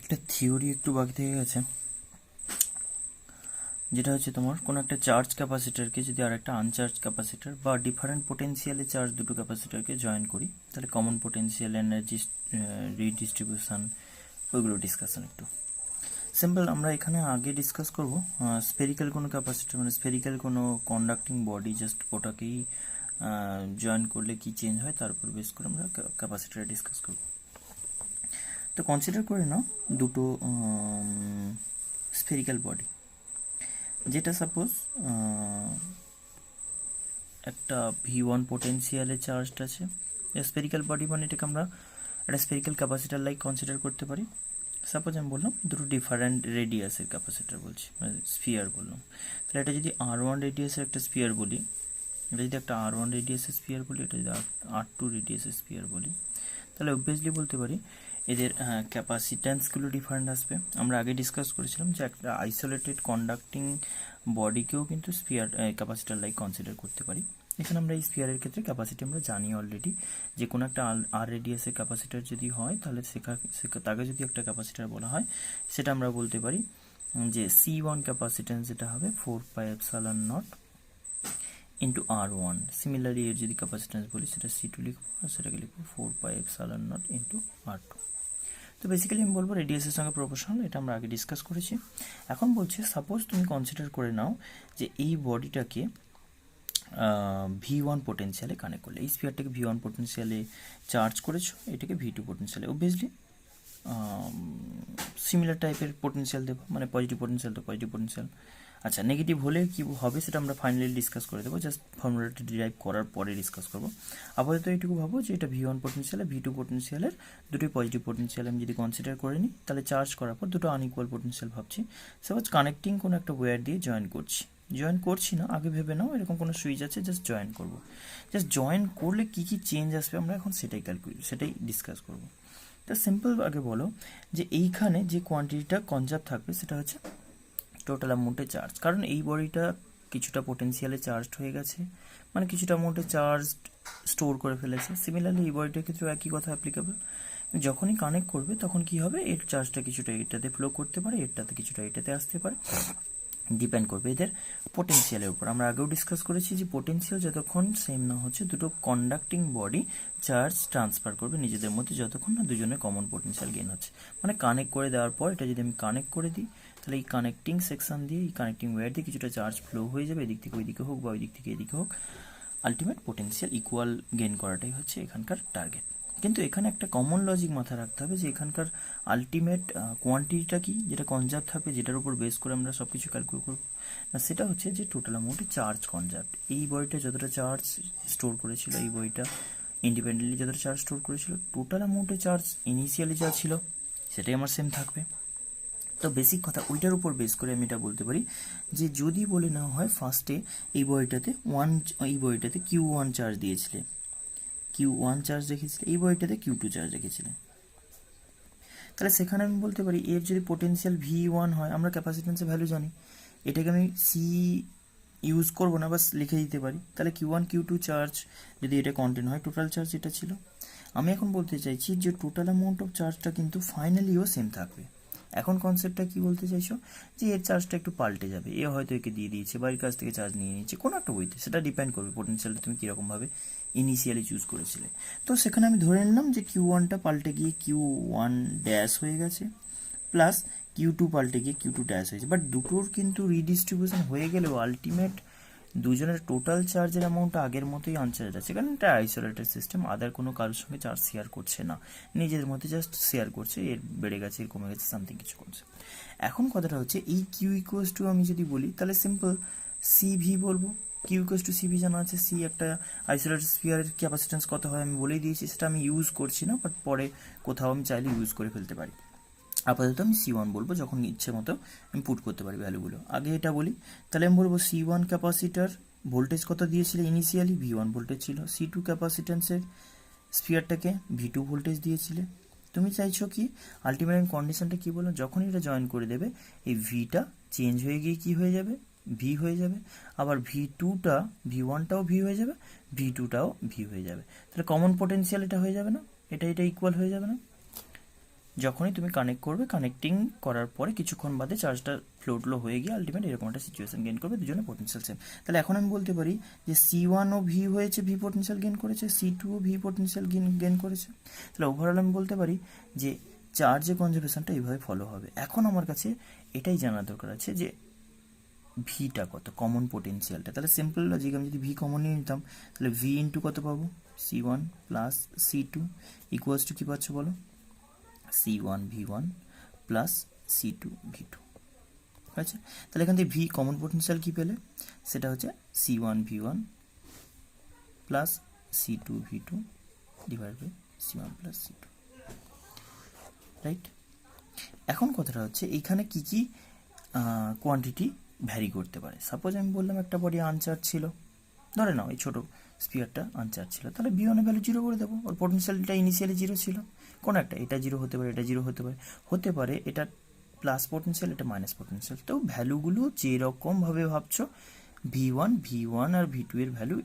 একটা থিওরি একটু বাকি থেকে গেছে, যেটা হচ্ছে তোমার কোনো একটা চার্জ ক্যাপাসিটারকে যদি আর একটা আনচার্জ ক্যাপাসিটার বা ডিফারেন্ট পোটেনশিয়ালে চার্জ দুটো ক্যাপাসিটারকে জয়েন করি, তাহলে কমন পোটেনশিয়াল, এনার্জি রিডিস্ট্রিবিউশন, ওইগুলো ডিসকাশন একটু সিম্পল। আমরা এখানে আগে ডিসকাস করব স্ফেরিক্যাল কোনো ক্যাপাসিটার, মানে স্ফেরিক্যাল কোনো কন্ডাক্টিং বডি, জাস্ট ওটাকেই জয়েন করলে কি চেঞ্জ হয় তার উপর বেস করে আমরা ক্যাপাসিটার ডিসকাস করব। তো কনসিডার করে নাও দুটো স্ফেরিক্যাল বডি, যেটা সাপোজ একটা V1 পোটেনশিয়ালে চার্জড আছে। স্ফেরিক্যাল বডি মানে এটাকে আমরা একটা স্ফেরিক্যাল ক্যাপাসিটার লাইক কনসিডার করতে পারি। সাপোজ আমি বললাম দুটো ডিফারেন্ট রেডিয়াসের ক্যাপাসিটার বলছি, মানে স্ফিয়ার বললাম। তাহলে এটা যদি R1 রেডিয়াসের একটা স্ফিয়ার বলি, এটা যদি একটা R1 রেডিয়াসের স্ফিয়ার বলি, এটা যদি R2 রেডিয়াসের স্ফিয়ার বলি, তাহলে অবভিয়াসলি বলতে পারি এদের ক্যাপাসিট্যান্সগুলো ডিফারেন্ট আসবে। আমরা আগে ডিসকাস করেছিলাম যে একটা আইসোলেটেড কন্ডাক্টিং বডিকেও কিন্তু স্ফিয়ার ক্যাপাসিটার লাইক কনসিডার করতে পারি। এখানে আমরা এই স্ফিয়ারের ক্ষেত্রে ক্যাপাসিটি আমরা জানি অলরেডি, যে কোনো একটা R রেডিয়াসের ক্যাপাসিটার যদি হয় তাহলে তাকে যদি একটা ক্যাপাসিটার বলা হয়, সেটা আমরা বলতে পারি যে C1 ক্যাপাসিট্যান্স যেটা হবে 4πε0 ইন্টু R1। সিমিলারলি এর যদি ক্যাপাসিট্যান্স বলি সেটা C2 লিখবো, আর সেটাকে লিখবো 4πε0 ইন্টু R2। তো বেসিক্যালি আমি বলবো রেডিয়াসের সঙ্গে প্রপোর্শনাল, এটা আমরা আগে ডিসকাস করেছি। এখন বলছি সাপোজ তুমি কনসিডার করে নাও যে এই বডিটাকে V1 পোটেনশিয়ালে কানেক্ট করলে, এই স্ফিয়ারটাকে V1 পোটেনশিয়ালে চার্জ করেছো, এটাকে V2 পোটেনশিয়ালে, অবভিয়াসলি সিমিলার টাইপের পোটেনশিয়াল দেবো, মানে পজিটিভ পোটেনশিয়াল তো পজিটিভ পোটেনশিয়াল। আচ্ছা, নেগেটিভ হলে কি হবে সেটা আমরা ফাইনালি ডিসকাস করে দেবো, জাস্ট ফর্মুলাটা ডিরাইভ করার পরে ডিসকাস করবো। আপাতত এইটুকু ভাবো যে এটা V1 পোটেনশিয়ালে V2 পোটেনশিয়ালের দুটোই পজিটিভ পোটেনশিয়াল আমি যদি কনসিডার করে নিই, তাহলে চার্জ করার পর দুটো আনইকুয়াল পোটেনশিয়াল ভাবছি। সাপোজ কানেক্টিং কোনো একটা ওয়্যার দিয়ে জয়েন করছি না, আগে ভেবে নাও এরকম কোনো সুইচ আছে, জাস্ট জয়েন করবো। জাস্ট জয়েন করলে কি কি চেঞ্জ আসবে আমরা এখন সেটাই ডিসকাস করবো। তা সিম্পল আগে বলো যে এইখানে যে কোয়ান্টিটিটা কনজার্ভ থাকবে সেটা হচ্ছে টোটাল অ্যামাউন্টে চার্জ, কারণ এই বডিটা কিছুটা পোটেনশিয়ালে চার্জড হয়ে গেছে, মানে কিছুটা অ্যামাউন্টে চার্জ স্টোর করে ফেলেছে। সিমিলারলি এই বডিটার ক্ষেত্রেও একই কথা অ্যাপ্লিকেবল। যখনই কানেক্ট করবে তখন কি হবে, এর চার্জটা কিছুটা এটাতে ফ্লো করতে পারে, এটাতে কিছুটা এটাতে আসতে পারে, ডিপেন্ড করবে এদের পোটেনশিয়ালের উপর। আমরা আগেও ডিসকাস করেছি যে পোটেনশিয়াল যতক্ষণ সেম না হচ্ছে, দুটো কন্ডাক্টিং বডি চার্জ ট্রান্সফার করবে নিজেদের মধ্যে যতক্ষণ না দুজনের কমন পোটেনশিয়াল গেইন হচ্ছে। মানে কানেক্ট করে দেওয়ার পর এটা যদি আমি কানেক্ট করে দিই, তাহলে এই কানেক্টিং সেকশন দিয়ে, এই কানেক্টিং ওয়্যার দিয়ে কিছুটা চার্জ ফ্লো হয়ে যাবে, এদিক থেকে ওইদিকে হোক বা ওই দিক থেকে এদিকে হোক, আলটিমেট পোটেনশিয়াল ইকুয়াল গেইন করাটাই হচ্ছে এখানকার টার্গেট। কিন্তু এখানে একটা কমন লজিক মাথায় রাখতে হবে যে এখানকার আলটিমেট কোয়ান্টিটিটা কি, যেটা কনজার্ভ থাকবে, যেটার উপর বেস করে আমরা সব কিছু ক্যালকুলেট করবো না, সেটা হচ্ছে যে টোটাল অ্যামাউন্টে চার্জ কনজার্ভ। এই বইটা যতটা চার্জ স্টোর করেছিল, এই বইটা ইন্ডিপেন্ডেন্টলি যতটা চার্জ স্টোর করেছিল, টোটাল অ্যামাউন্টে চার্জ ইনিশিয়ালি যা ছিল সেটাই আমার সেম থাকবে। তো বেসিক কথা ওইটার উপর বেস করে আমি এটা বলতে পারি যে যদি বলে নেওয়া হয় ফার্স্টে এই বইটাতে Q1 চার্জ দিয়েছিলে, Q1 চার্জ রেখেছিলে, এই বইটাতে Q2 চার্জ রেখেছিলে, তাহলে সেখানে আমি বলতে পারি এর যদি পোটেনশিয়াল V1 হয়, আমরা ক্যাপাসিট্যান্সের ভ্যালু জানি, এটাকে আমি C ইউজ করবো না, বাস লিখে দিতে পারি। তাহলে Q1 Q2 চার্জ যদি এটা কন্টেন্ট হয়, টোটাল চার্জ এটা ছিল। আমি এখন বলতে চাইছি যে টোটাল অ্যামাউন্ট অফ চার্জটা কিন্তু ফাইনালিও সেম থাকবে। এখন কনসেপ্টটা কি বলতে চাইছো, যে এর চার্জটা একটু পাল্টে যাবে, এ হয়তো একে দিয়ে দিয়েছে, বাড়ির কাছ থেকে চার্জ নিয়ে নিচ্ছে, কোনো একটা বইতে, সেটা ডিপেন্ড করবে পোটেনশিয়ালটা তুমি কীরকমভাবে ইনিশিয়ালি চুজ করেছিলে। তো সেখানে আমি ধরে নিলাম যে Q1টা পাল্টে গিয়ে Q1 ড্যাশ হয়ে গেছে, প্লাস Q2 পাল্টে গিয়ে Q2 ড্যাশ হয়েছে। বাট দুটোর কিন্তু রিডিস্ট্রিবিউশন হয়ে গেলেও আলটিমেট দুজনের টোটাল চার্জের অ্যামাউন্টটা আগের মতোই আনচার্জ আছে, কারণ এটা আইসোলেটেড সিস্টেম, আদার কোনো কারোর সঙ্গে চার্জ শেয়ার করছে না, নিজের মধ্যে জাস্ট শেয়ার করছে, এর বেড়ে গেছে, এর কমে গেছে, সামথিং কিছু করছে। এখন কথাটা হচ্ছে এই Q ইকুয়ালস টু আমি যদি বলি, তাহলে সিম্পল CV বলবো। Q ইকুয়ালস টু CV জানা আছে, C একটা আইসোলেটেড স্ফিয়ারের ক্যাপাসিট্যান্স কত হয় আমি বলেই দিয়েছি, সেটা আমি ইউজ করছি না, বাট পরে কোথাও আমি চাইলে ইউজ করে ফেলতে পারি। আপাতত আমি C1 বলবো, যখন ইচ্ছে মতো আমি পুট করতে পারি ভ্যালুগুলো। আগে এটা বলি, তাহলে আমি বলবো C1 ক্যাপাসিটার ভোল্টেজ কত দিয়েছিলে ইনিশিয়ালি, V1 ভোল্টেজ ছিল। C2 ক্যাপাসিট্যান্সের স্ফিয়ারটাকে V2 ভোল্টেজ দিয়েছিলে। তুমি চাইছো কি আলটিমেট কন্ডিশনটা কি বলো, যখনই এটা জয়েন করে দেবে এই ভিটা চেঞ্জ হয়ে গিয়ে কি হয়ে যাবে, V হয়ে যাবে, আবার V1টাও V হয়ে যাবে, V2টাও V হয়ে যাবে, তাহলে কমন পোটেনশিয়াল এটা হয়ে যাবে না, এটা ইকুয়াল হয়ে যাবে না। যখনই তুমি কানেক্ট করবে, কানেক্টিং করার পরে কিছুক্ষণ বাদে চার্জটা ফ্লো হয়ে গিয়ে আলটিমেট এরকম একটা সিচুয়েশন গেইন করবে, দুজনে পোটেনশিয়াল সেম। তাহলে এখন আমি বলতে পারি যে C1 ও ভি হয়েছে, ভি পোটেনশিয়াল গেইন করেছে, C2 ও ভি পোটেনশিয়াল গেইন করেছে। তাহলে ওভারঅল আমি বলতে পারি যে চার্জের কনজারভেশনটা এইভাবে ফলো হবে। এখন আমার কাছে এটাই জানার দরকার আছে যে ভিটা কত, কমন পোটেনশিয়ালটা। তাহলে সিম্পল লজিক, আমি যদি ভি কমন নিয়ে নিতাম তাহলে ভি ইন্টু কত পাবো, C1 plus C2 equals to কী পাচ্ছ বলো, C1 V1 plus C2 V2। আচ্ছা, তাহলে এখান থেকে ভি কমন পোটেনশিয়াল কী পেলে, সেটা হচ্ছে C1 V1 plus C2 V2 divide by C1 plus C2, right. এখন কথাটা হচ্ছে এইখানে কি কি কোয়ান্টিটি ভ্যারি করতে পারে। সাপোজ আমি বললাম একটা বডি আনচার্জ ছিল, ধরে নাও এই ছোটো স্পিয়ারটা আনচার্জ ছিল, তাহলে V1 এর ভ্যালু 0 করে দেবো। ওর পোটেনশিয়ালটা ইনিশিয়ালি 0 ছিল, কোনো একটা, এটা 0 হতে পারে, এটা 0 হতে পারে এটা প্লাস পোটেনশিয়াল, এটা মাইনাস পোটেনশিয়াল। তো ভ্যালুগুলো যেরকমভাবে ভাবছো V1 আর V2 এর value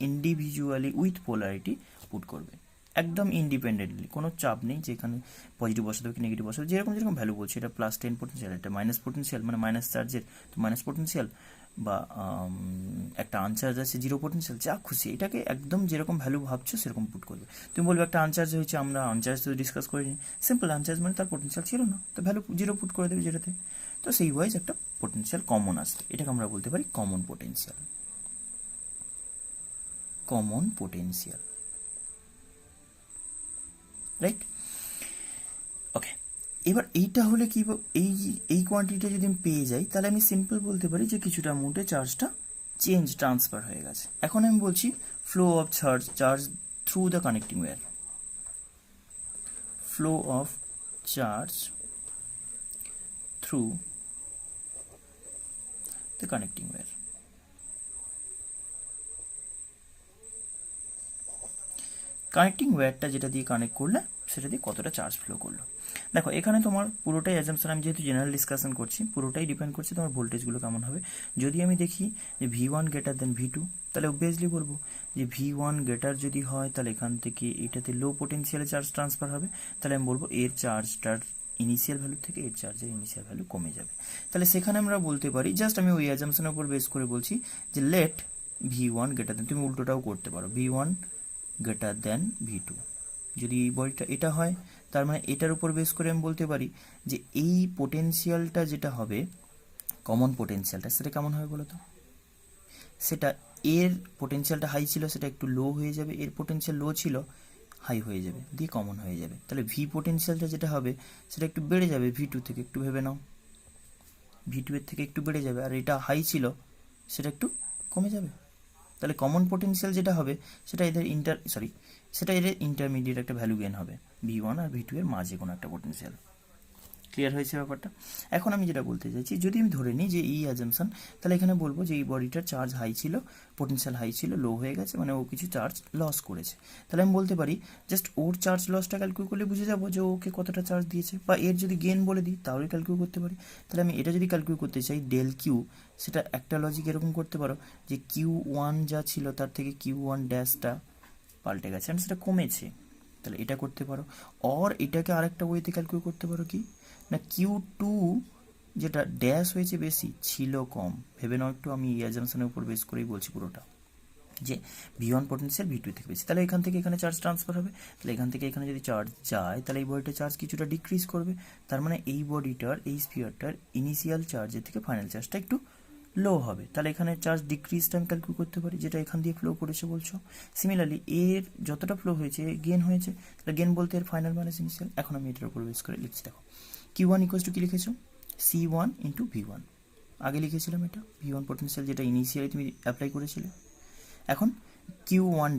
individually with polarity put করবে, একদম ইন্ডিপেন্ডেন্টলি, কোনো চাপ নেই যে এখানে পজিটিভ বসাতে হবে কি নেগেটিভ বসাতে হবে। যেরকম ভ্যালু বলছে, এটা প্লাস 10 পোটেনশিয়াল, এটা মাইনাস পোটেনশিয়াল, মানে মাইনাস চার্জের তো মাইনাস পোটেনশিয়াল, বা একটা আনচার্জ আছে 0 পোটেনশিয়াল, যা খুশি এটাকে একদম যেরকম ভ্যালু ভাবছো সেরকম পুট করবে। তুমি বলবে একটা আনচার্জ হয়েছে, আমরা আনচার্জ তো ডিসকাস করিনি, সিম্পল আনচার্জ মানে তার পোটেনশিয়াল ছিল না, তো ভ্যালু 0 পুট করে দেবে যেটাতে, তো সেই ওয়াইজ একটা পোটেনশিয়াল কমন আসবে। এটাকে আমরা বলতে পারি কমন পোটেনশিয়াল, রাইট। ওকে, এবার এইটা হলে কি, এই কোয়ান্টিটিটা যদি আমি পেয়ে যাই তাহলে আমি সিম্পল বলতে পারি যে কিছুটা অ্যামাউন্টে চার্জটা ট্রান্সফার হয়ে গেছে। এখন আমি বলছি flow of charge through the connecting wire, flow of charge through the connecting wire. Connecting ওয়্যারটা যেটা দিয়ে কানেক্ট করলে সেটা দিয়ে কতটা চার্জ ফ্লো করলো। দেখো এখানে তোমার পুরোটাই অ্যাজাম্পশন, আমি যেহেতু জেনারেল ডিসকাশন করছি, পুরোটাই ডিপেন্ড করছে তোমার ভোল্টেজগুলো কেমন হবে। যদি আমি দেখি যে V1 গ্রেটার দেন V2, তাহলে অবভিয়াসলি বলবো যে V1 গ্রেটার যদি হয় তাহলে এখান থেকে এটাতে লো পোটেনশিয়ালে চার্জ ট্রান্সফার হবে, তাহলে আমি বলবো এর চার্জটার ইনিশিয়াল ভ্যালু থেকে এর চার্জের ইনিশিয়াল ভ্যালু কমে যাবে। তাহলে সেখানে আমরা বলতে পারি, জাস্ট আমি ওই অ্যাজাম্পশনের উপর বেস করে বলছি যে লেট V1 গ্রেটার দেন, তুমি উল্টোটাও করতে পারো, V1 গ্রেটার দেন V2। যদি বডিটা এটা হয় তার মানে এটার উপর বেস করে আমি বলতে পারি যে এই পোটেনশিয়ালটা যেটা হবে, কমন পোটেনশিয়ালটা, সেটা কেমন হবে বলো তো, সেটা এর পোটেনশিয়ালটা হাই ছিল সেটা একটু লো হয়ে যাবে, এর পোটেনশিয়াল লো ছিল হাই হয়ে যাবে, দিয়ে কমন হয়ে যাবে। তাহলে ভি পোটেনশিয়ালটা যেটা হবে সেটা একটু বেড়ে যাবে V2 থেকে, একটু ভেবে নাও V2 এর থেকে একটু বেড়ে যাবে, আর এটা হাই ছিল সেটা একটু কমে যাবে। তাহলে কমন পোটেনশিয়াল যেটা হবে সেটা এদের ইন্টারমিডিয়েট একটা ভ্যালু গেন হবে, V1 আর V2 এর মাঝে কোনো একটা পোটেনশিয়াল। ক্লিয়ার হয়েছে ব্যাপারটা? এখন আমি যেটা বলতে চাইছি, যদি আমি ধরে নিই যে এই অ্যাজাম্পশন, তাহলে এখানে বলবো যে এই বডিটার চার্জ হাই ছিল, পোটেনশিয়াল হাই ছিল, লো হয়ে গেছে, মানে ও কিছু চার্জ লস করেছে। তাহলে আমি বলতে পারি জাস্ট ওর চার্জ লসটা ক্যালকুলেট করলে বুঝে যাবো যে ওকে কতটা চার্জ দিয়েছে, বা এর যদি গেন বলে দিই তাহলে ক্যালকুলেট করতে পারি। তাহলে আমি এটা যদি ক্যালকুলেট করতে চাই ডেল কিউ, সেটা একটা লজিক এরকম করতে পারো যে Q1 যা ছিল তার থেকে Q1 ড্যাশটা পাল্টে গেছে, আর সেটা কমেছে, তাহলে এটা করতে পারো। অর এটাকে আরেকটা ওয়েতে ক্যালকুলেট করতে পারো কি না, Q2 যেটা ড্যাশ হয়েছে বেশি ছিল কম, ভেবে নাও একটু, আমি এই অ্যাজাম্পশনের উপর বেস করেই বলছি পুরোটা, যে V1 পোটেনশিয়াল V2 থেকে বেশি, তাহলে এখান থেকে এখানে চার্জ ট্রান্সফার হবে, তাহলে এখান থেকে এখানে যদি চার্জ যায় তাহলে এই বডিটার চার্জ কিছুটা ডিক্রিজ করবে, তার মানে এই বডিটার, এই স্পিয়ারটার ইনিশিয়াল চার্জের থেকে ফাইনাল চার্জটা একটু লো হবে, তাহলে এখানে চার্জ ডিক্রিজটা আমি ক্যালকুলেট করতে পারি, যেটা এখান দিয়ে ফ্লো করেছে বলছো। সিমিলারলি এর যতটা ফ্লো হয়েছে গেন হয়েছে, তাহলে গেন বলতে এর ফাইনাল মাইনাস ইনিশিয়াল। এখন আমি এটার উপর বেস করে লিখছি, দেখো Q1 ইকুয়ালস টু কি লিখেছো, C1 ইন্টু V1, আগে লিখেছিলাম এটা V1 পোটেনশিয়াল যেটা ইনিশিয়ালি তুমি অ্যাপ্লাই করেছিলে। এখন Q1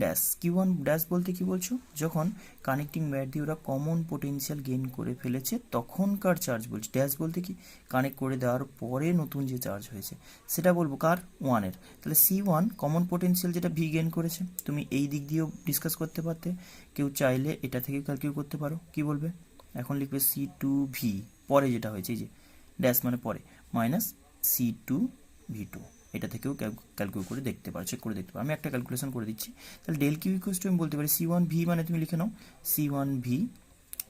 ড্যাশ বলতে কি বলছো, যখন কানেক্টিং ওয়্যার দিয়ে ওরা কমন পোটেনশিয়াল গেইন করে ফেলেছে তখনকার চার্জ বলছি, ড্যাশ বলতে কি কানেক্ট করে দেওয়ার পরে নতুন যে চার্জ হয়েছে সেটা বলবো কার, ওয়ানের। তাহলে C1 কমন পোটেনশিয়াল যেটা ভি গেইন করেছে, তুমি এই দিক দিয়েও ডিসকাস করতে পারতে, কেউ চাইলে এটা থেকে ক্যালকুলেট করতে পারো, কি বলবে, এখন লিখবে C2V, পরে যেটা হয়েছে এই যে ড্যাশ মানে পরে, মাইনাস C2V2, এটা থেকেও ক্যালকুলেট করে দেখতে পারো, চেক করে দেখতে পারো। আমি একটা ক্যালকুলেশন করে দিচ্ছি, তাহলে ডেল কিউ ইকুয়ালস টু আমি বলতে পারি C1V, মানে তুমি লিখে নাও C1V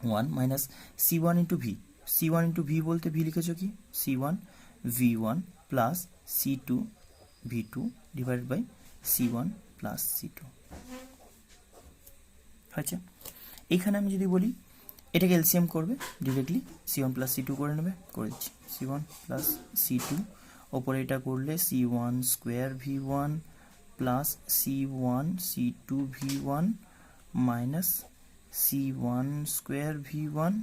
1 minus C1 into V, C1 into V বলতে ভি লিখেছো কি C1 V1 plus C2 V2 divided by C1 plus C2 হয়েছে। এইখানে আমি যদি বলি এটাকে এলসিএম করবে ডিরেক্টলি C1 প্লাস C2 করে নেবে, করে দিচ্ছি C1 প্লাস C2, ওপরে এটা করলে C1 square V1 plus C1 C2 V1 minus C1 square V1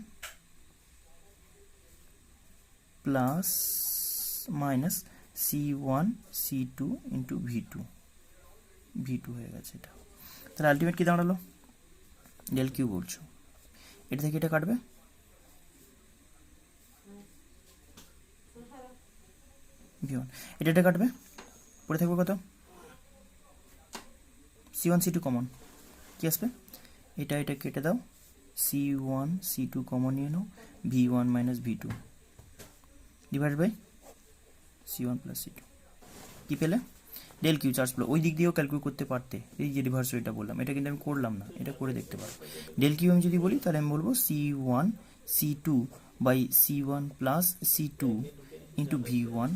plus minus C1 C2 into V2 হয়ে গেছে এটা। তাহলে আলটিমেট কি দাঁড়ালো, ডেল কিউ বলছো, এটা থেকে এটা কাটবে, V1 এটা কাটবে, পরে থাকবে কত C1 C2 কমন, কি আসবে এটা কেটে দাও, C1 C2 কমন নিয়ে নাও, V1 minus V2 divide by C1 plus C2, কি পেলে ডেল কিউ চার্জ পেলো। ওই দিক দিয়েও ক্যালকুলেট করতে পারতে, এই যে রিভার্স ওয়েটা বললাম, এটা কিন্তু আমি করলাম না, এটা করে দেখতে পারো। ডেল কিউ আমি যদি বলি তাহলে আমি বলবো C1 C2 by C1 plus C2 into V1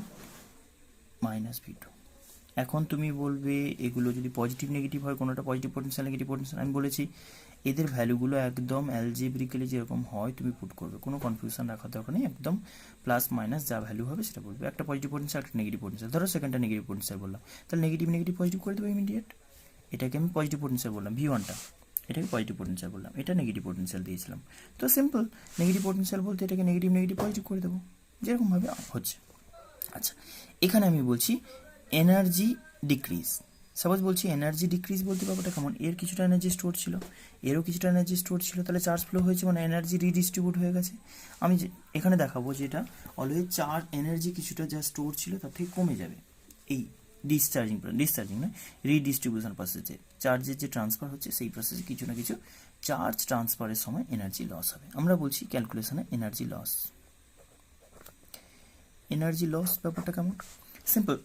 minus V2। এখন তুমি বলবে এগুলো যদি পজিটিভ নেগেটিভ হয়, কোনোটা পজিটিভ পোটেনশিয়াল নেগেটিভ পোটেনশিয়াল, আমি বলেছি এদের ভ্যালুগুলো একদম অ্যালজেব্রিক্যালি যেরকম হয় তুমি পুট করবে, কোনো কনফিউশন রাখার দরকার নেই, একদম প্লাস মাইনাস যা ভ্যালু হবে সেটা বলবে। একটা পজিটিভ পোটেনশিয়াল একটা নেগেটিভ পোটেনশিয়াল, ধরো সেকেন্ডটা নেগেটিভ পোটেনশিয়াল বললাম, তাহলে নেগেটিভ পজিটিভ করে দেবো ইমিডিয়েট। এটাকে আমি পজিটিভ পোটেনশিয়াল বললাম V1টা, এটাকে পজিটিভ পোটেনশিয়াল বললাম, এটা নেগেটিভ পোটেনশিয়াল দিয়েছিলাম, তো সিম্পল নেগেটিভ পোটেনশিয়াল বলতে এটাকে নেগেটিভ পজিটিভ করে দেবো, যেরকমভাবে হচ্ছে। আচ্ছা, এখানে আমি বলছি এনার্জি ডিক্রিজ, সাপোজ বলছি এনার্জি ডিক্রিজ বলতে ব্যাপারটা কেমন, এর কিছুটা এনার্জি স্টোর ছিল, এরও কিছুটা এনার্জি স্টোর ছিল, তাহলে চার্জ ফ্লো হয়েছে মানে এনার্জি রিডিস্ট্রিবিউট হয়ে গেছে। আমি এখানে দেখাবো যে এটা অলওয়েজ চার্জ এনার্জি কিছুটা যা স্টোর ছিল তার থেকে কমে যাবে এই ডিসচার্জিং নয় রিডিস্ট্রিবিউশন প্রসেসে, চার্জের যে ট্রান্সফার হচ্ছে সেই প্রসেসে কিছু না কিছু চার্জ ট্রান্সফারের সময় এনার্জি লস হবে। আমরা বলছি ক্যালকুলেশনে এনার্জি লস ব্যাপারটা কেমন, সিম্পল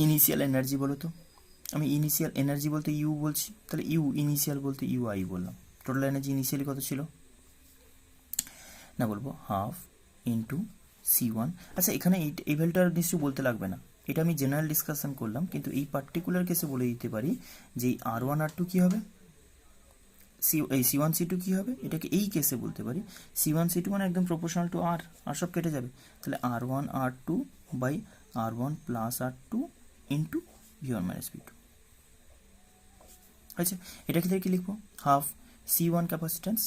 ইনিশিয়াল এনার্জি বলো তো, আমি ইনিশিয়াল এনার্জি বলতে ইউ বলছি, তাহলে ইউ ইনিশিয়াল বলতে ইউ আই বললাম, টোটাল এনার্জি ইনিশিয়ালি কত ছিল না, বলবো হাফ ইন্টু C1। আচ্ছা, এখানে এই ভ্যালুটা নিশ্চয়ই বলতে লাগবে না, এটা আমি জেনারেল ডিসকাশন করলাম, কিন্তু এই পার্টিকুলার কেসে বলে দিতে পারি যে এই R1 R2 কী হবে, C1 C2 কী হবে, এটাকে এই কেসে বলতে পারি C1 C2 মানে একদম প্রপোর্শনাল টু আর সব কেটে যাবে, তাহলে R1 R2 by R1 plus R2 into V1 minus V2। আচ্ছা, এটা কি থেকে লিখবো, half C1 capacitance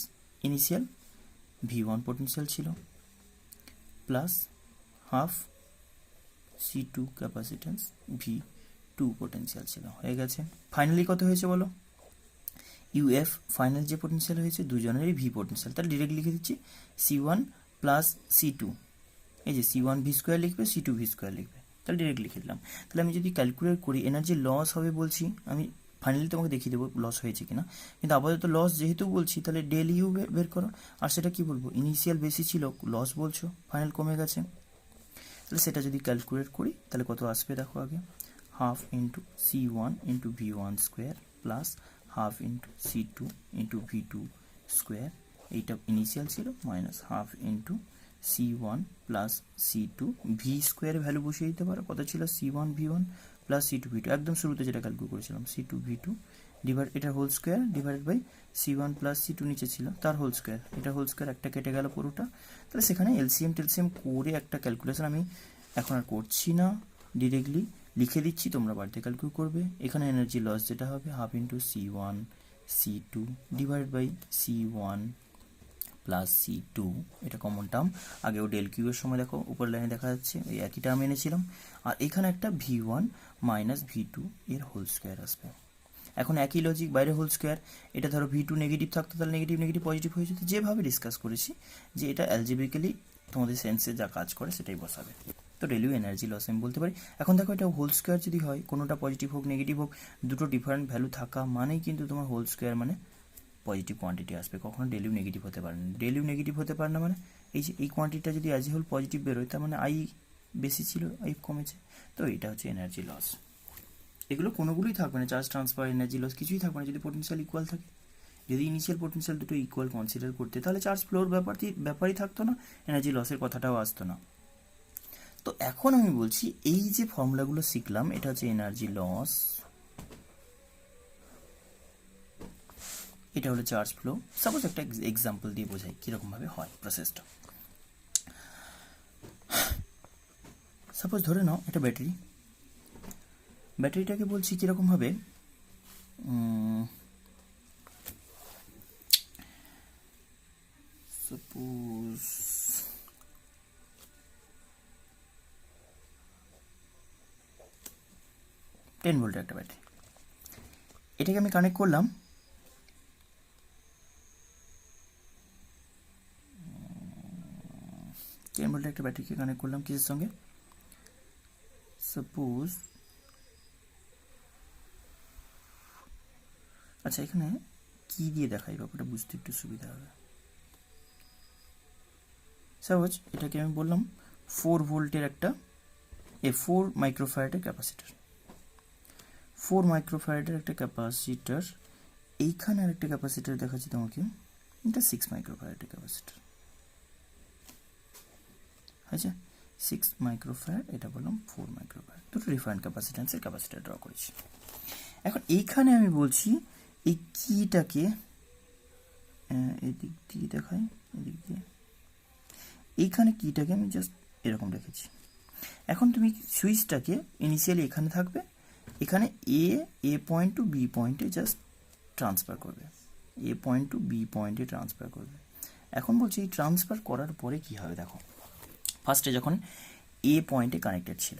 initial V1 potential ছিল plus half C2 capacitance V2 potential ছিল, হয়ে গেছে। ফাইনালি কত হয়েছে বলো, ইউএফ ফাইনাল যে পোটেনশিয়াল হয়েছে দুজনেরই ভি পোটেনশিয়াল, তাহলে ডিরেক্ট লিখে দিচ্ছি C1 প্লাস C2, এই যে C1 ভি স্কোয়ার লিখবে C2 ভি স্কোয়ার লিখবে, তাহলে ডিরেক্ট লিখে দিলাম। তাহলে আমি যদি ক্যালকুলেট করি এনার্জি লস হবে বলছি, আমি ফাইনালি তোমাকে দেখিয়ে দেবো লস হয়েছে কিনা, কিন্তু আপাতত লস যেহেতু বলছি তাহলে ডেল ইউ বের করো, আর সেটা কি বলবো ইনিশিয়াল বেশি ছিল লস বলছো, ফাইনাল কমে গেছে, তাহলে সেটা যদি ক্যালকুলেট করি তাহলে কত আসবে দেখো আগে, half into C1 into V1 square plus half into C2 into V2 square, এইটা ইনিশিয়াল ছিল, minus half into C1 plus C2 V স্কোয়ারের ভ্যালু বসিয়ে দিতে পারো, কত ছিল C1 V1 plus C2 V2, একদম শুরুতে যেটা ক্যালকুলেট করেছিলাম C2 V2 ডিভাইড এটা whole square divide by C1 plus C2 নিচে ছিল তার হোল স্কোয়ার, এটা হোল স্কোয়ার একটা কেটে গেল পুরোটা, তাহলে সেখানে এলসিএম টেলসিএম করে একটা ক্যালকুলেশন আমি এখন আর করছি না, ডিরেক্টলি লিখে দিচ্ছি, তোমরা বাড়িতে ক্যালকুলেট করবে। এখানে এনার্জি লস যেটা হবে half into C1 C2 divide by C1 plus C2, এটা কমন টার্ম, আগেও ডেল কিউ এর সময় দেখো উপর লাইনে দেখা যাচ্ছে ওই একই টার্ম এনেছিলাম, আর এখানে একটা V1 মাইনাস V2 এর হোল স্কোয়ার আসবে। এখন একই লজিক, বাইরে হোল স্কোয়ার, এটা ধরো V2 নেগেটিভ থাকতো তাহলে নেগেটিভ পজিটিভ হয়ে যেত, যেভাবে ডিসকাস করেছি যে এটা অ্যালজেব্রিক্যালি তোমাদের সেন্সে যা কাজ করে সেটাই বসাবে, তো ডেলিউ এনার্জি লস আমি বলতে পারি। এখন দেখো এটা হোল স্কোয়ার যদি হয়, কোনোটা পজিটিভ হোক নেগেটিভ হোক, দুটো ডিফারেন্ট ভ্যালু থাকা মানেই কিন্তু তোমার হোল স্কোয়ার মানে পজিটিভ কোয়ান্টিটি আসবে, কখনো ডেলিউ নেগেটিভ হতে পারে না। ডেলিউ নেগেটিভ হতে পারে না মানে এই যে এই কোয়ান্টিটিটা যদি অ্যাজ এ হোল পজিটিভ বেরোয় তার মানে আই বেশি ছিল আই কমেছে, তো এটা হচ্ছে এনার্জি লস। এগুলো কোনোগুলোই থাকবে না, চার্জ ট্রান্সফার এনার্জি লস কিছুই থাকবে না যদি পোটেনশিয়াল ইকুয়াল থাকে, যদি ইনিশিয়াল পোটেনশিয়াল দুটো ইকুয়াল কনসিডার করতে তাহলে চার্জ ফ্লোর ব্যাপারই থাকতো না, এনার্জি লসের কথাটাও আসতো না। তো এখন আমি বলছি এই যে ফর্মুলাগুলো শিখলাম এটা হচ্ছে এনার্জি লস, এটা হলো চার্জ ফ্লো। সাপোজ একটা এক্সাম্পল দিয়ে বোঝাই কিরকম ভাবে হয় প্রসেসটা। সাপোজ ধরে নাও এটা ব্যাটারি, ব্যাটারিটাকে বলছি কিরকম ভাবে, সাপোজ 10 ভোল্টের একটা ব্যাটারি, এটাকে আমি কানেক্ট করলাম 10 ভোল্টের একটা ব্যাটারিকে কানেক্ট করলাম কিসের সঙ্গে, সাপোজ আচ্ছা এখানে কি দিয়ে দেখাই ব্যাপারটা বুঝতে একটু সুবিধা হবে। সাপোজ এটাকে আমি বললাম 4 ভোল্টের একটা 4 মাইক্রোফ্যারাডের ক্যাপাসিটর, 4 মাইক্রোফ্যারাডের একটা ক্যাপাসিটর, এইখানে আর একটা ক্যাপাসিটর দেখাচ্ছি তোমাকে, এটা 6 মাইক্রোফ্যারাডের ক্যাপাসিটর, আচ্ছা 6 মাইক্রোফ্যারাড, এটা বললাম 4 মাইক্রোফ্যারাড, দুটো ডিফারেন্ট ক্যাপাসিট্যান্সের ক্যাপাসিটর ড্র করেছি। এখন এইখানে আমি বলছি এই কিটাকে এদিক দিয়ে দেখাই, এদিক দিয়ে, এইখানে কিটাকে আমি জাস্ট এরকম রেখেছি। এখন তুমি সুইচটাকে ইনিশিয়ালি এখানে থাকবে, এখানে এ পয়েন্ট টু বি পয়েন্টে জাস্ট ট্রান্সফার করবে, এ পয়েন্ট টু বি পয়েন্টে ট্রান্সফার করবে। এখন বলছি এই ট্রান্সফার করার পরে কি হবে দেখো, ফার্স্টে যখন এ পয়েন্টে কানেক্টেড ছিল,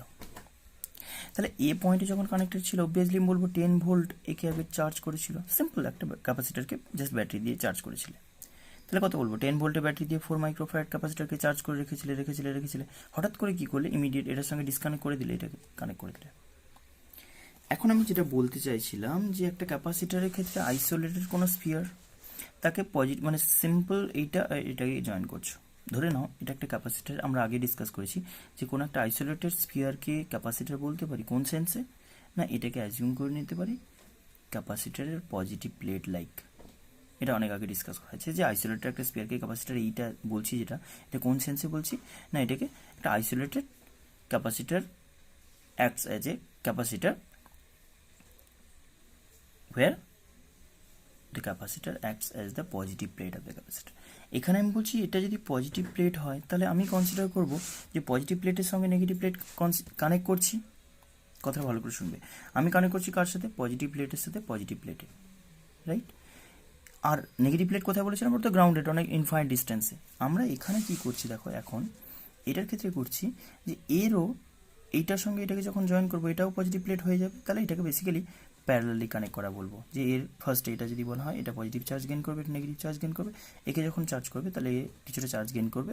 তাহলে এ পয়েন্টে যখন কানেক্টেড ছিল অবভিয়াসলি বলবো 10 ভোল্ট একে আগে চার্জ করেছিল, সিম্পল একটা ক্যাপাসিটরকে জাস্ট ব্যাটারি দিয়ে চার্জ করেছিল। তাহলে কত বলবো, 10 ভোল্টের ব্যাটারি দিয়ে 4 মাইক্রোফ্যারাড ক্যাপাসিটরকে চার্জ করে রেখেছিলে, হঠাৎ করে কি করলে ইমিডিয়েট এটার সঙ্গে ডিসকানেক্ট করে দিলে, এটাকে কানেক্ট করে দিলে। এখন আমি যেটা বলতে চাইছিলাম যে একটা ক্যাপাসিটরের ক্ষেত্রে আইসোলেটেড কোনো স্ফিয়ার, তাকে পজিটিভ মানে সিম্পল এটাকে জয়েন করছো, ধরে নাও এটা একটা ক্যাপাসিটর, আমরা আগে ডিসকাস করেছি যে কোনো একটা আইসোলেটেড স্ফিয়ারকে ক্যাপাসিটর বলতে পারি কোন সেন্সে, না এটাকে অ্যাজিউম করে নিতে পারি ক্যাপাসিটরের পজিটিভ প্লেট লাইক, এটা অনেক আগে ডিসকাস করা হয়েছে যে আইসোলেটেড একটা স্ফিয়ারকে ক্যাপাসিটর, এইটা বলছি যেটা, এটা কোন সেন্সে বলছি, না এটাকে একটা isolated capacitor acts as a capacitor where the capacitor acts as the positive plate of the capacitor। এখানে আমি বলছি এটা যদি পজিটিভ প্লেট হয় তাহলে আমি কনসিডার করব যে পজিটিভ প্লেটের সঙ্গে নেগেটিভ প্লেট কানেক্ট করছি, কথা ভালো করে শুনবে, আমি কানেক্ট করছি কার সাথে, পজিটিভ প্লেটের সাথে পজিটিভ প্লেটে, রাইট। আর নেগেটিভ প্লেট কোথায় বলেছিলাম, ওটা তো গ্রাউন্ডেড অনেক ইনফাইনাইট ডিস্টেন্সে। আমরা এখানে কি করছি দেখো, এখন এটার ক্ষেত্রে করছি যে এরও এইটার সঙ্গে এটাকে যখন জয়েন করবো এটাও পজিটিভ প্লেট হয়ে যাবে, তাহলে এটাকে বেসিক্যালি প্যারালালি কানেক্ট করা বলবো, যে এর ফার্স্টে এটা যদি বলা হয় এটা পজিটিভ চার্জ গেইন করবে, এটা নেগেটিভ চার্জ গেইন করবে, একে যখন চার্জ করবে তাহলে কিছুটা চার্জ গেইন করবে,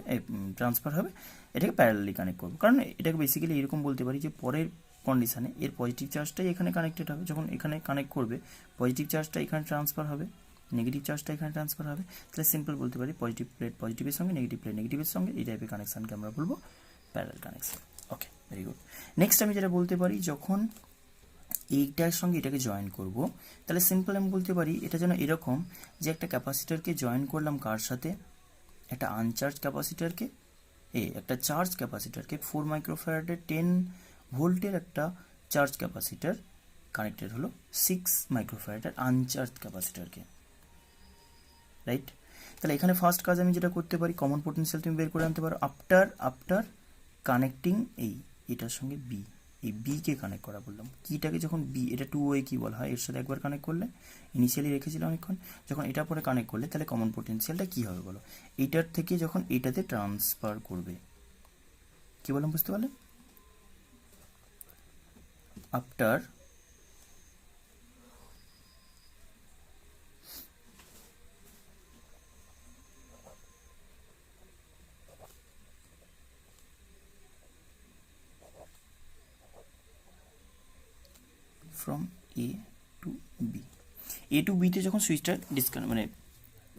ট্রান্সফার হবে, এটাকে প্যারালালি কানেক্ট করবো। কারণ এটাকে বেসিক্যালি এরকম বলতে পারি যে পরের কন্ডিশনে এর পজিটিভ চার্জটাই এখানে কানেক্টেড হবে, যখন এখানে কানেক্ট করবে পজিটিভ চার্জটা এখানে ট্রান্সফার হবে, নেগেটিভ চার্জটা এখানে ট্রান্সফার হবে, তাহলে সিম্পল বলতে পারি পজিটিভ প্লেট পজিটিভের সঙ্গে নেগেটিভ প্লেট নেগেটিভের সঙ্গে, এই টাইপের কানেকশানকে আমরা বলবো প্যারালাল কানেকশন। ওকে, ভেরি গুড। নেক্সট আমি যেটা বলতে পারি, যখন এইটার সঙ্গে এটাকে জয়েন করব তাহলে সিম্পল আমি বলতে পারি এটা যেন এরকম যে একটা ক্যাপাসিটরকে জয়েন করলাম কার সাথে, একটা আনচার্জ ক্যাপাসিটরকে, একটা চার্জ ক্যাপাসিটরকে 4 মাইক্রোফ্যারাডের 10 ভোল্টের একটা চার্জ ক্যাপাসিটর কানেক্টেড হলো 6 মাইক্রোফ্যারাডের আনচার্জ ক্যাপাসিটরকে, রাইট। তাহলে এখানে ফার্স্ট কাজ আমি যেটা করতে পারি, কমন পোটেনশিয়াল তুমি বের করে আনতে পারো আফটার কানেক্টিং এটার সঙ্গে বি, এই বিকে কানেক্ট করা বললাম, কিটাকে যখন বি, এটা 2 ওয়ে কি বলা হয়, এর সাথে একবার কানেক্ট করলে, ইনিশিয়ালি রেখেছিলাম অনেকক্ষণ, যখন এটা পরে কানেক্ট করলে তাহলে কমন পোটেনশিয়ালটা কি হবে বলো, এইটার থেকে যখন এটাতে ট্রান্সফার করবে, কি বললাম বুঝতে পারলে, after from A to B, A to বিতে যখন সুইচটা মানে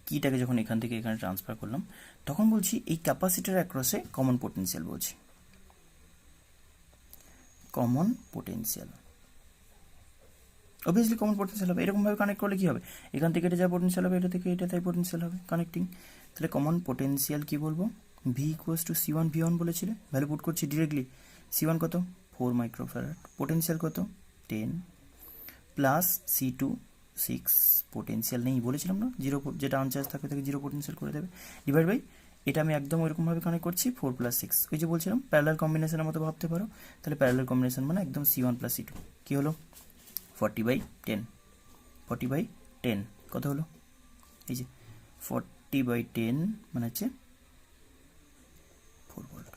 কিটাকে যখন এখান থেকে এখানে ট্রান্সফার করলাম, তখন বলছি এই ক্যাপাসিটার অ্যাক্রসে কমন পোটেনশিয়াল বলছি, common potential obviously common potential হবে। এরকমভাবে কানেক্ট করলে কী হবে, এখান থেকে এটা যা পোটেনশিয়াল হবে এটা থেকে এটা তাই পোটেনশিয়াল হবে কানেক্টিং। তাহলে কমন পোটেনশিয়াল কী বলবো, V equals to C1 V1 বলেছিলে, ভ্যালু পুট করছি ডিরেক্টলি। C1 কত 4 মাইক্রোফ্যারাড, পোটেনশিয়াল কত 10, প্লাস C2 6, পোটেনশিয়াল নেই বলেছিলাম না, জিরো, যেটা আনচার্জ থাকবে তাকে জিরো পোটেনশিয়াল করে দেবে, ডিভাইড বাই এটা আমি একদম ওইরকমভাবে কানেক্ট করছি 4 + 6, ওই যে বলছিলাম প্যারালাল কম্বিনেশনের মতো ভাবতে পারো। তাহলে প্যারালাল কম্বিনেশন মানে একদম C1 + C2 কী হলো 40/10, 40/10 কত হলো, এই যে 40/10 মানে হচ্ছে 4 ভোল্ট।